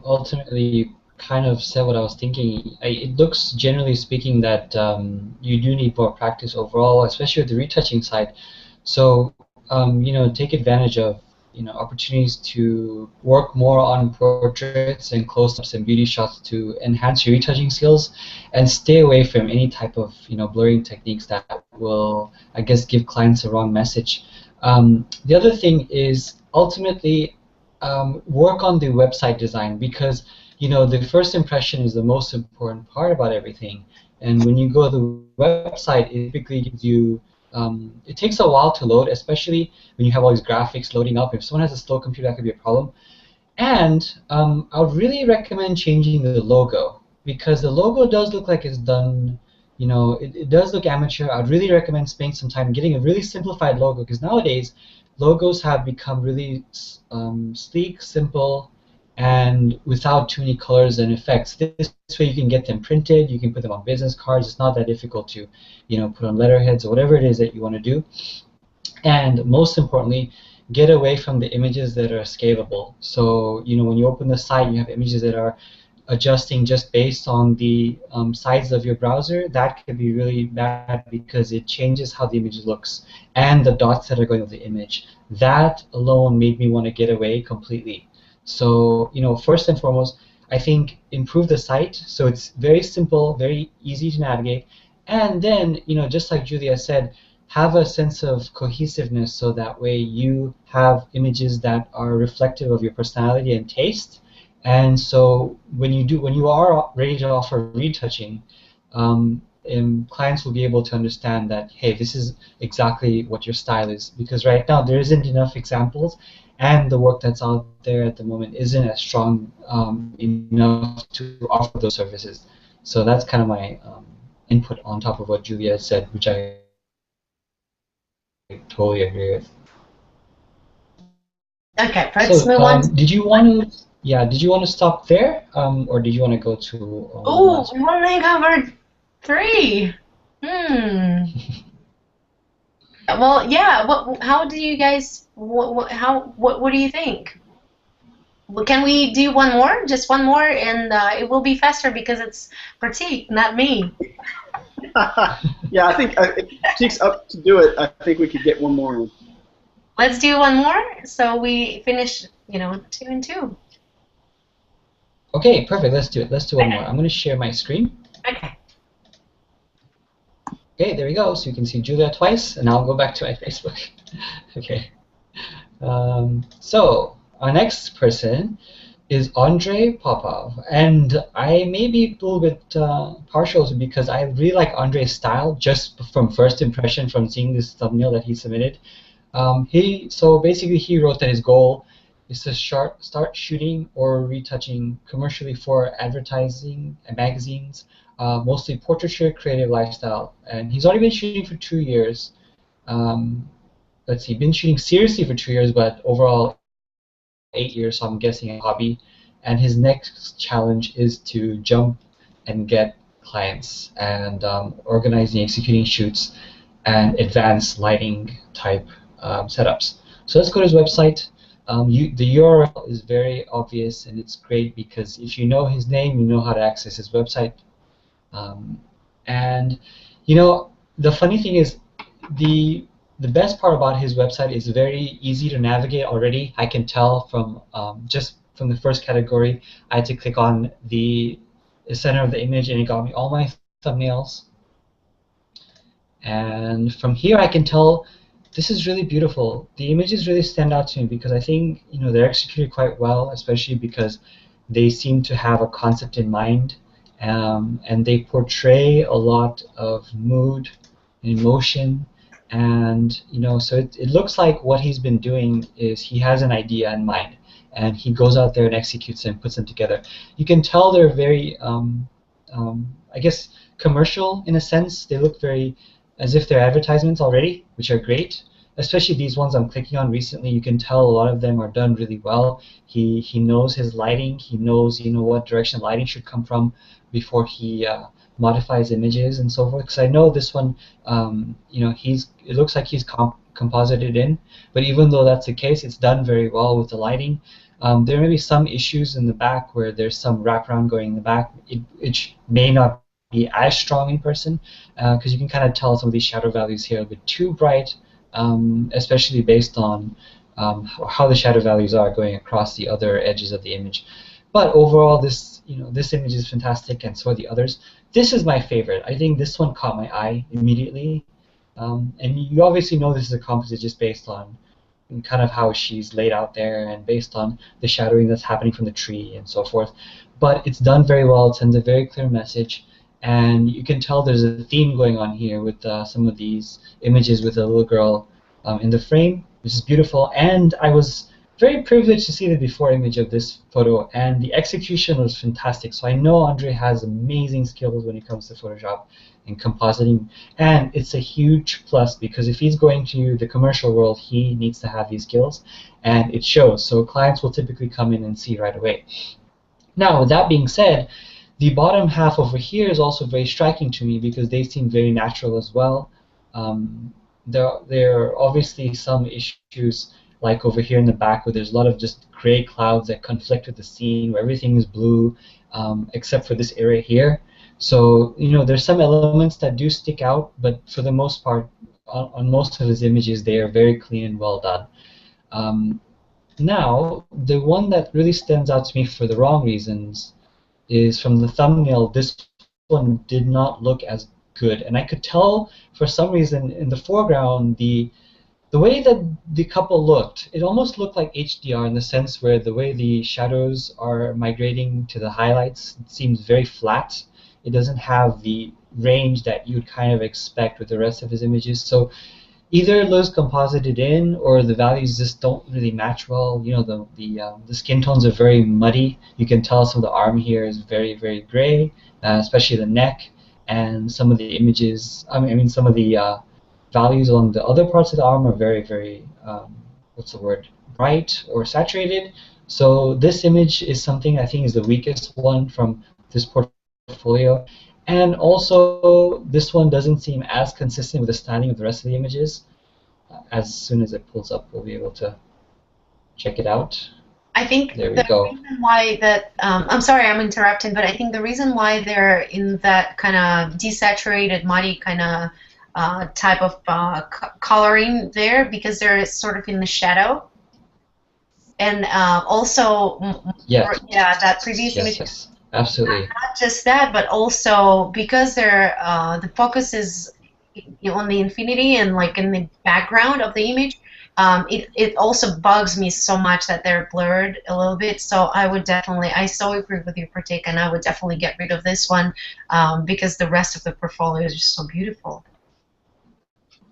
Ultimately, you kind of said what I was thinking. It looks, generally speaking, that you do need more practice overall, especially with the retouching side. So, take advantage of opportunities to work more on portraits and close-ups and beauty shots to enhance your retouching skills, and stay away from any type of blurring techniques that will, I guess, give clients a wrong message. The other thing is ultimately work on the website design, because the first impression is the most important part about everything. And when you go to the website, it typically gives you it takes a while to load, especially when you have all these graphics loading up. If someone has a slow computer, that could be a problem. And I would really recommend changing the logo, because the logo does look like it's done, it does look amateur. I'd really recommend spending some time getting a really simplified logo, because nowadays logos have become really sleek, simple, and without too many colors and effects. This way you can get them printed, you can put them on business cards. It's not that difficult to put on letterheads or whatever it is that you want to do. And most importantly, get away from the images that are scalable. So when you open the site, you have images that are adjusting just based on the size of your browser. That could be really bad, because it changes how the image looks and the dots that are going with the image. That alone made me want to get away completely. So first and foremost, I think improve the site so it's very simple, very easy to navigate, and then just like Julia said, have a sense of cohesiveness, so that way you have images that are reflective of your personality and taste. And so when you are ready to offer retouching, clients will be able to understand that, hey, this is exactly what your style is, because right now there isn't enough examples, and the work that's out there at the moment isn't as strong enough to offer those services. So that's kind of my input on top of what Julia said, which I totally agree with. Okay, let's move on. Did you want to stop there, or did you want to go to? Oh, we only covered 3. Well, yeah. How do you guys? What do you think? Can we do one more? Just one more, and it will be faster because it's Pratik, not me. Yeah, I think if Pratik's up to do it, I think we could get one more in. Let's do one more, so we finish, 2 and 2. Okay, perfect. Let's do it. Let's do one more. I'm going to share my screen. Okay. Okay, there we go. So you can see Julia twice, and I'll go back to my Facebook. Okay. So our next person is Andrei Popov, and I may be a little bit partial because I really like Andrei's style just from first impression from seeing this thumbnail that he submitted. So basically he wrote that his goal is to start shooting or retouching commercially for advertising and magazines, mostly portraiture, creative lifestyle, and he's already been shooting for 2 years. Um, let's see, been shooting seriously for 2 years, but overall 8 years. So I'm guessing a hobby. And his next challenge is to jump and get clients and organizing, executing shoots, and advanced lighting type setups. So let's go to his website. The URL is very obvious and it's great because if you know his name, you know how to access his website. Um, and you know, the funny thing is, the the best part about his website is very easy to navigate already. I can tell from just from the first category, I had to click on the center of the image, and it got me all my thumbnails. And from here, I can tell this is really beautiful. The images really stand out to me because I think they're executed quite well, especially because they seem to have a concept in mind, and they portray a lot of mood, emotion, and so it looks like what he's been doing is he has an idea in mind, and he goes out there and executes and puts them together. You can tell they're very, I guess, commercial in a sense. They look very as if they're advertisements already, which are great. Especially these ones I'm clicking on recently, you can tell a lot of them are done really well. He knows his lighting. He knows what direction lighting should come from before he modifies images and so forth. Because I know this one, it looks like he's composited in, but even though that's the case, it's done very well with the lighting. There may be some issues in the back where there's some wraparound going in the back. It may not be as strong in person because you can kind of tell some of these shadow values here are a bit too bright, especially based on how the shadow values are going across the other edges of the image. But overall, this image is fantastic, and so are the others. This is my favorite. I think this one caught my eye immediately, and you obviously know this is a composite just based on kind of how she's laid out there and based on the shadowing that's happening from the tree and so forth. But it's done very well. It sends a very clear message. And you can tell there's a theme going on here with some of these images with a little girl in the frame, which is beautiful. And I was very privileged to see the before image of this photo, and the execution was fantastic. So I know Andre has amazing skills when it comes to Photoshop and compositing, and it's a huge plus because if he's going to the commercial world, he needs to have these skills, and it shows. So clients will typically come in and see right away. Now, with that being said, the bottom half over here is also very striking to me because they seem very natural as well. There are obviously some issues like over here in the back where there's a lot of just gray clouds that conflict with the scene where everything is blue except for this area here. So there's some elements that do stick out, but for the most part, on most of his images, they are very clean and well done. Now, the one that really stands out to me for the wrong reasons is from the thumbnail. This one did not look as good, and I could tell for some reason in the foreground the way that the couple looked, it almost looked like HDR in the sense where the way the shadows are migrating to the highlights, it seems very flat. It doesn't have the range that you'd kind of expect with the rest of his images. So either it looks composited in, or the values just don't really match well. The skin tones are very muddy. You can tell some of the arm here is very, very gray, especially the neck, and some of the images. Some of the values along the other parts of the arm are very, very bright or saturated. So this image is something I think is the weakest one from this portfolio. And also, this one doesn't seem as consistent with the styling of the rest of the images. As soon as it pulls up, we'll be able to check it out. I think there we the go. reason why that I'm sorry I'm interrupting, but I think the reason why they're in that kind of desaturated, muddy kind of type of coloring there because they're sort of in the shadow, and also that previous image. Yes, absolutely. Not just that, but also because they're the focus is on the infinity and like in the background of the image. It also bugs me so much that they're blurred a little bit. So I so agree with your critique, and I would definitely get rid of this one because the rest of the portfolio is just so beautiful.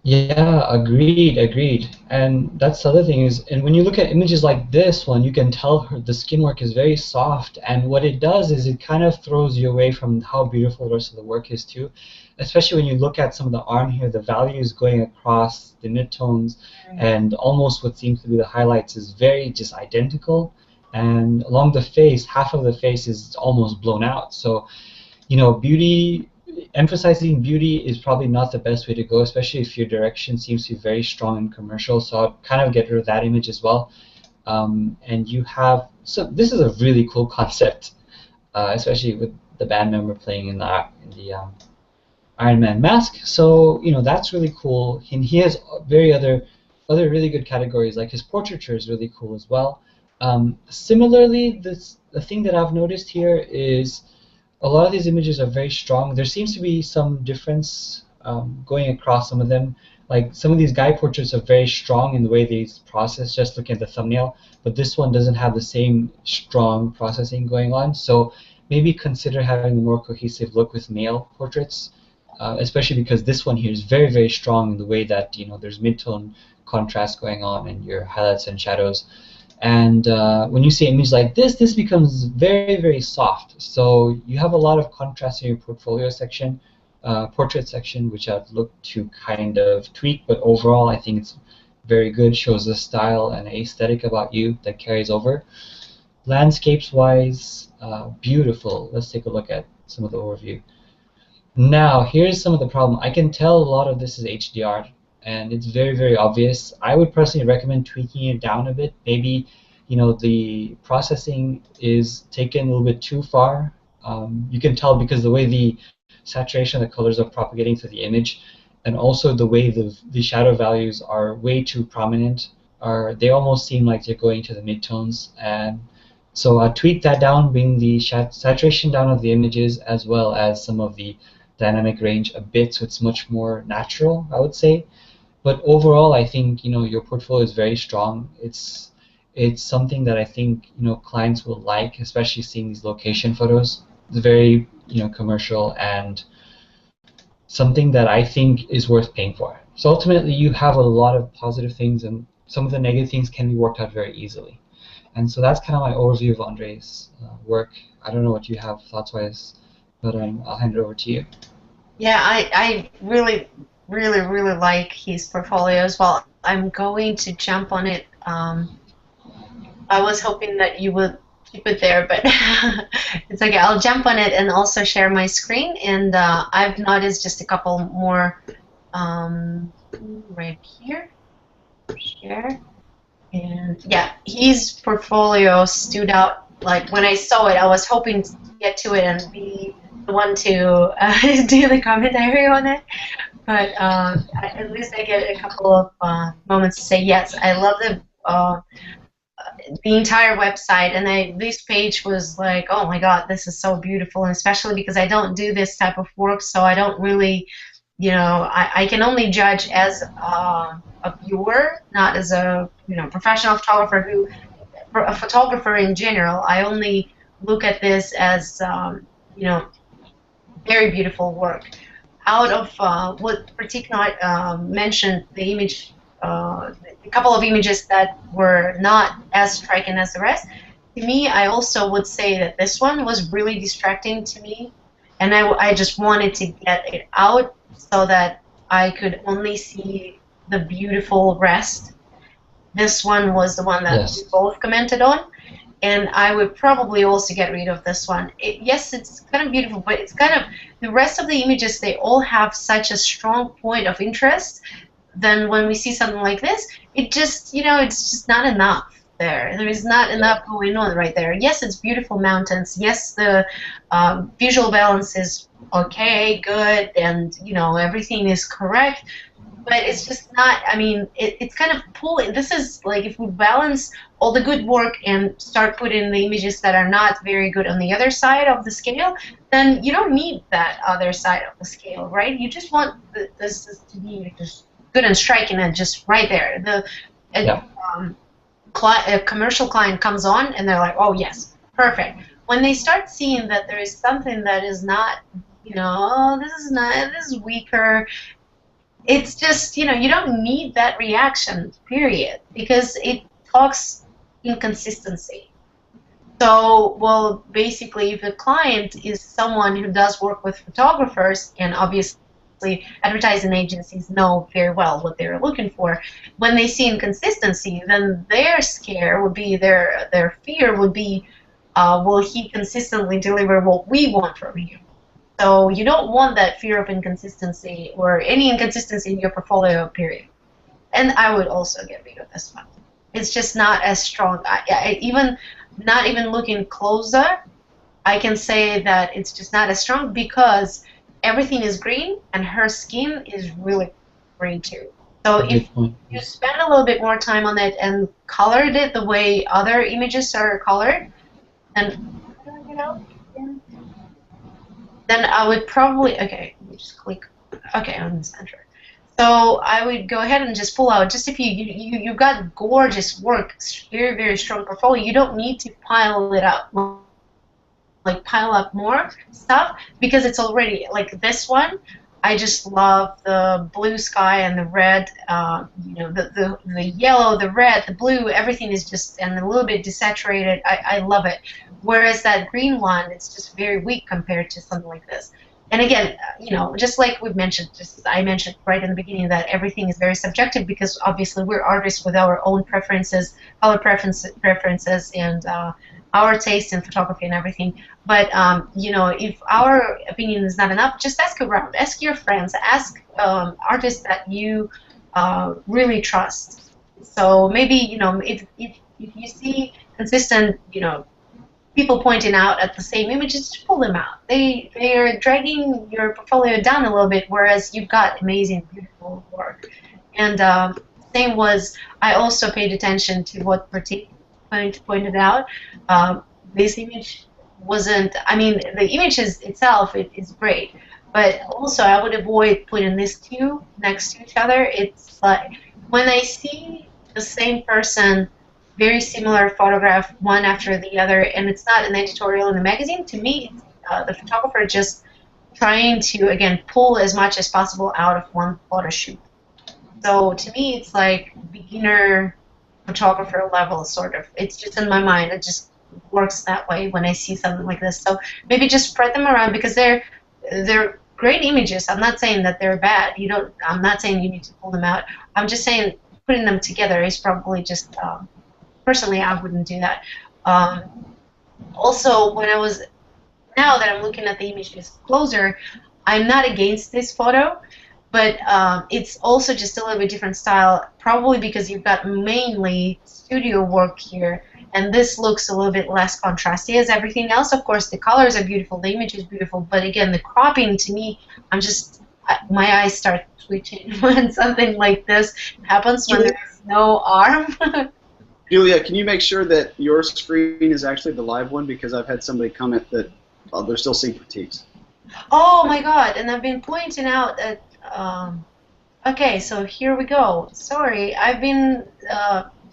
Yeah, agreed. And that's the other thing is, and when you look at images like this one, you can tell the skin work is very soft. And what it does is it kind of throws you away from how beautiful the rest of the work is too. Especially when you look at some of the arm here, the values going across the midtones and almost what seems to be the highlights is very just identical. And along the face, half of the face is almost blown out. So beauty, emphasizing beauty is probably not the best way to go, especially if your direction seems to be very strong and commercial. So I'll kind of get rid of that image as well. And you have, so this is a really cool concept, especially with the band member playing in the Iron Man mask. So that's really cool. And he has very other really good categories, like his portraiture is really cool as well. Similarly, the thing that I've noticed here is a lot of these images are very strong. There seems to be some difference going across some of them. Like some of these guy portraits are very strong in the way they process, just looking at the thumbnail, but this one doesn't have the same strong processing going on. So maybe consider having a more cohesive look with male portraits, especially because this one here is very, very strong in the way that there's mid-tone contrast going on and your highlights and shadows. And when you see an image like this becomes very, very soft. So you have a lot of contrast in your portfolio section, portrait section, which I'd look to kind of tweak. But overall, I think it's very good. Shows the style and aesthetic about you that carries over. Landscapes-wise, beautiful. Let's take a look at some of the overview. Now, here's some of the problem. I can tell a lot of this is HDR, and it's very, very obvious. I would personally recommend tweaking it down a bit. Maybe, the processing is taken a little bit too far. You can tell because the way the saturation of the colors are propagating through the image, and also the way the shadow values are way too prominent, they almost seem like they're going to the midtones. And so I tweak that down, bring the saturation down of the images as well as some of the dynamic range a bit, so it's much more natural, I would say. But overall, I think your portfolio is very strong. It's something that I think clients will like, especially seeing these location photos. It's very commercial and something that I think is worth paying for. So ultimately, you have a lot of positive things, and some of the negative things can be worked out very easily. And so that's kind of my overview of Andre's work. I don't know what you have thoughts-wise, but I'll hand it over to you. Yeah, I really, really, really like his portfolio as well. I'm going to jump on it. I was hoping that you would keep it there, but it's okay. I'll jump on it and also share my screen. And I've noticed just a couple more right here. Share. And yeah, his portfolio stood out. Like when I saw it, I was hoping to get to it and be the one to do the commentary on it. But at least I get a couple of moments to say yes. I love the entire website, and this page was like, oh my god, this is so beautiful, and especially because I don't do this type of work, so I don't really, I can only judge as a viewer, not as a professional photographer a photographer in general. I only look at this as very beautiful work. Out of what Pratik mentioned, the image, a couple of images that were not as striking as the rest, to me, I also would say that this one was really distracting to me, and I just wanted to get it out so that I could only see the beautiful rest. This one was the one that we both commented on, and I would probably also get rid of this one. Yes, it's kind of beautiful, but it's kind of, the rest of the images, they all have such a strong point of interest. Then when we see something like this, it just, it's just not enough there. There is not enough going on right there. Yes, it's beautiful mountains. Yes, the visual balance is okay, good, and, everything is correct. But it's just not, it's kind of pulling. This is like if we balance all the good work and start putting the images that are not very good on the other side of the scale, then you don't need that other side of the scale, right? You just want this to be just good and striking and just right there. A commercial client comes on and they're like, oh yes, perfect. When they start seeing that there is something that is not, this is weaker, it's just, you don't need that reaction, period, because it talks inconsistency. So, well, basically, if a client is someone who does work with photographers, and obviously advertising agencies know very well what they're looking for, when they see inconsistency, then their scare would be, their fear would be, will he consistently deliver what we want from him? So you don't want that fear of inconsistency or any inconsistency in your portfolio, period. And I would also get rid of this one. It's just not as strong. Even not even looking closer, I can say that it's just not as strong because everything is green and her skin is really green too. So if Good point. you spend a little bit more time on it and colored it the way other images are colored, and then I would probably, okay, let me just click, okay, on the center. So I would go ahead and just pull out, just if you've got gorgeous work, very, very strong portfolio, you don't need to pile it up, like pile up more stuff, because it's already, like this one, I just love the blue sky and the red, the yellow, the red, the blue, everything is just, and a little bit desaturated. I love it. Whereas that green one, it's just very weak compared to something like this. And again, just like we've mentioned, just I mentioned right in the beginning, that everything is very subjective because obviously we're artists with our own preferences, our preferences, and our taste in photography and everything. But if our opinion is not enough, just ask around, ask your friends, ask artists that you really trust. So maybe if you see consistent people pointing out at the same images, just pull them out. They are dragging your portfolio down a little bit, whereas you've got amazing, beautiful work. And same was, I also paid attention to what Pratik pointed out. This image wasn't, I mean, the image itself is great, but also I would avoid putting these two next to each other. It's like when I see the same person, very similar photograph one after the other, and it's not an editorial in the magazine, to me, it's, the photographer just trying to, again, pull as much as possible out of one photo shoot. So to me, it's like beginner photographer level, sort of. It's just in my mind. It just works that way when I see something like this. So maybe just spread them around because they're great images. I'm not saying that they're bad. I'm not saying you need to pull them out. I'm just saying putting them together is probably just. Personally, I wouldn't do that. Also, now that I'm looking at the images closer, I'm not against this photo, but it's also just a little bit different style, probably because you've got mainly studio work here, and this looks a little bit less contrasty as everything else. Of course, the colors are beautiful, the image is beautiful, but again, the cropping, to me, my eyes start twitching when something like this happens, when there's no arm. Julia, can you make sure that your screen is actually the live one? Because I've had somebody comment that they're still seeing critiques. Oh my God! And I've been pointing out that. Okay, so here we go. Sorry, I've been.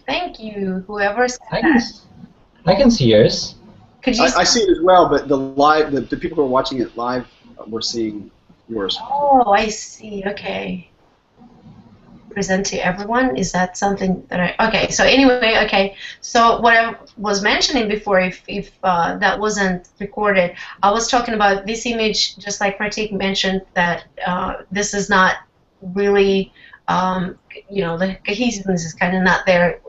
Thank you, whoever said that. I can see yours. Could you? I see it as well, but the people who are watching it live, we're seeing yours. Oh, I see. Okay. Present to everyone? Is that something that okay, so anyway, okay, so what I was mentioning before, if that wasn't recorded, I was talking about this image, just like Pratik mentioned, that this is not really, the cohesiveness is kind of not there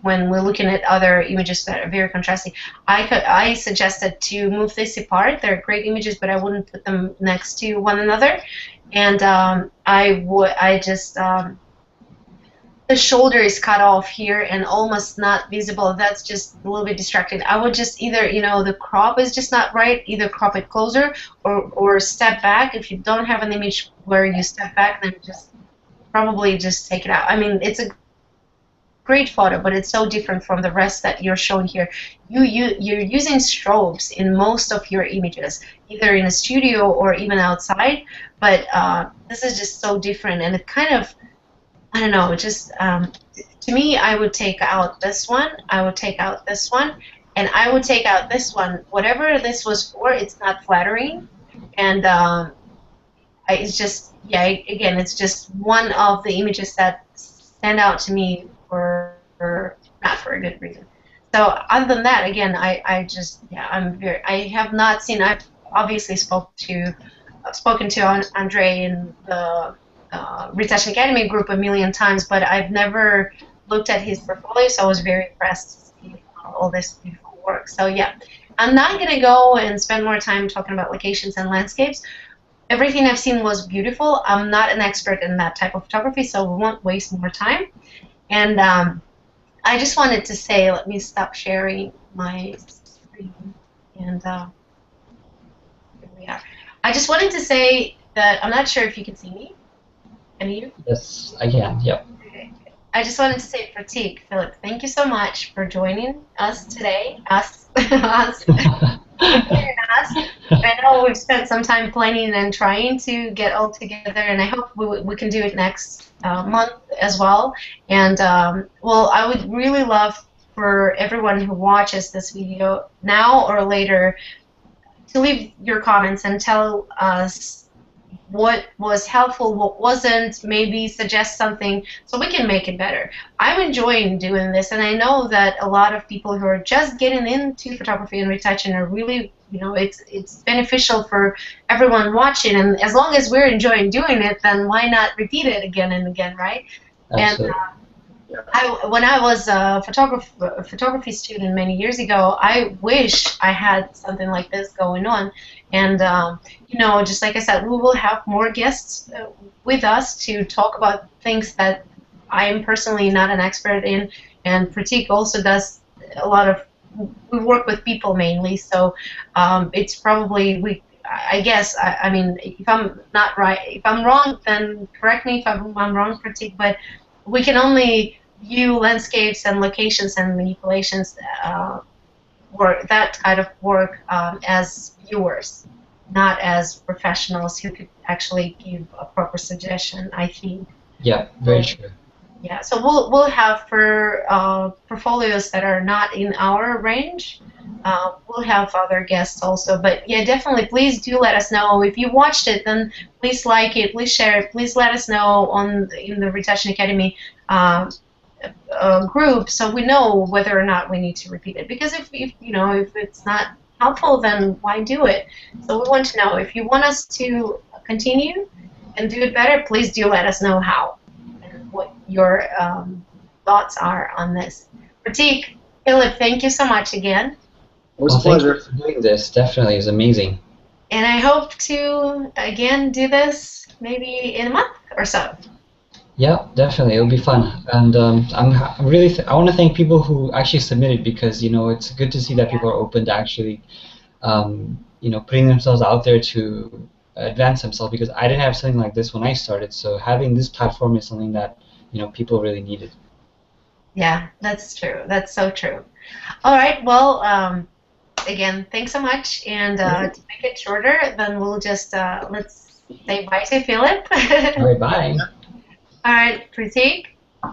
when we're looking at other images that are very contrasting. I suggested to move this apart. They're great images, but I wouldn't put them next to one another, and the shoulder is cut off here and almost not visible. That's just a little bit distracting. I would just either, the crop is just not right, either crop it closer or step back. If you don't have an image where you step back, then probably just take it out. I mean, it's a great photo, but it's so different from the rest that you're showing here. You're using strobes in most of your images, either in a studio or even outside, but this is just so different, and it kind of, I don't know, just to me, I would take out this one, I would take out this one, and I would take out this one. Whatever this was for, it's not flattering, and it's just, yeah, again, it's just one of the images that stand out to me for not for a good reason. So other than that, again, I just, yeah, I have not seen, I've obviously spoken to Andre in the Retouching Academy group a million times, but I've never looked at his portfolio, so I was very impressed to see all this beautiful work. So yeah, I'm not going to go and spend more time talking about locations and landscapes. Everything I've seen was beautiful. I'm not an expert in that type of photography, so we won't waste more time. And I just wanted to say, let me stop sharing my screen. And here we are. I just wanted to say that I'm not sure if you can see me. Can you? Yes, I can. Yep. Okay. I just wanted to say, Pratik, Philip, thank you so much for joining us today. Us. I know we've spent some time planning and trying to get all together, and I hope we can do it next month as well. And well, I would really love for everyone who watches this video now or later to leave your comments and tell us what was helpful, what wasn't, maybe suggest something so we can make it better. I'm enjoying doing this, and I know that a lot of people who are just getting into photography and retouching are really, you know, it's beneficial for everyone watching, and as long as we're enjoying doing it, then why not repeat it again and again, right? Absolutely. And when I was a photography student many years ago, I wish I had something like this going on. And, you know, just like I said, we will have more guests with us to talk about things that I am personally not an expert in. And Pratik also does a lot of, we work with people mainly, so it's probably, I guess, I mean, if I'm not right, if I'm wrong, then correct me if I'm wrong, Pratik, but we can only view landscapes and locations and manipulations, work, that kind of work, as viewers, not as professionals who could actually give a proper suggestion, I think. Yeah, very true. Yeah, so we'll have for portfolios that are not in our range, we'll have other guests also. But yeah, definitely, please do let us know if you watched it. Then please like it, please share it, please let us know in the Retouching Academy group, so we know whether or not we need to repeat it. Because if you know, if it's not helpful, then why do it? So we want to know. If you want us to continue and do it better, please do let us know how and what your thoughts are on this. Pratik, Philip, thank you so much again. It was a pleasure. Thank you for doing this. Definitely, it was amazing. And I hope to again do this maybe in a month or so. Yeah, definitely, it'll be fun, and I'm really I want to thank people who actually submitted, because you know it's good to see that people are open to actually you know, putting themselves out there to advance themselves, because I didn't have something like this when I started, so having this platform is something that, you know, people really needed. Yeah, that's true. That's so true. All right, well, again, thanks so much, and to make it shorter, then we'll just let's say bye to Philip. All right, bye. All right, Pratik,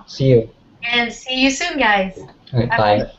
See you. and see you soon, guys. All right, bye.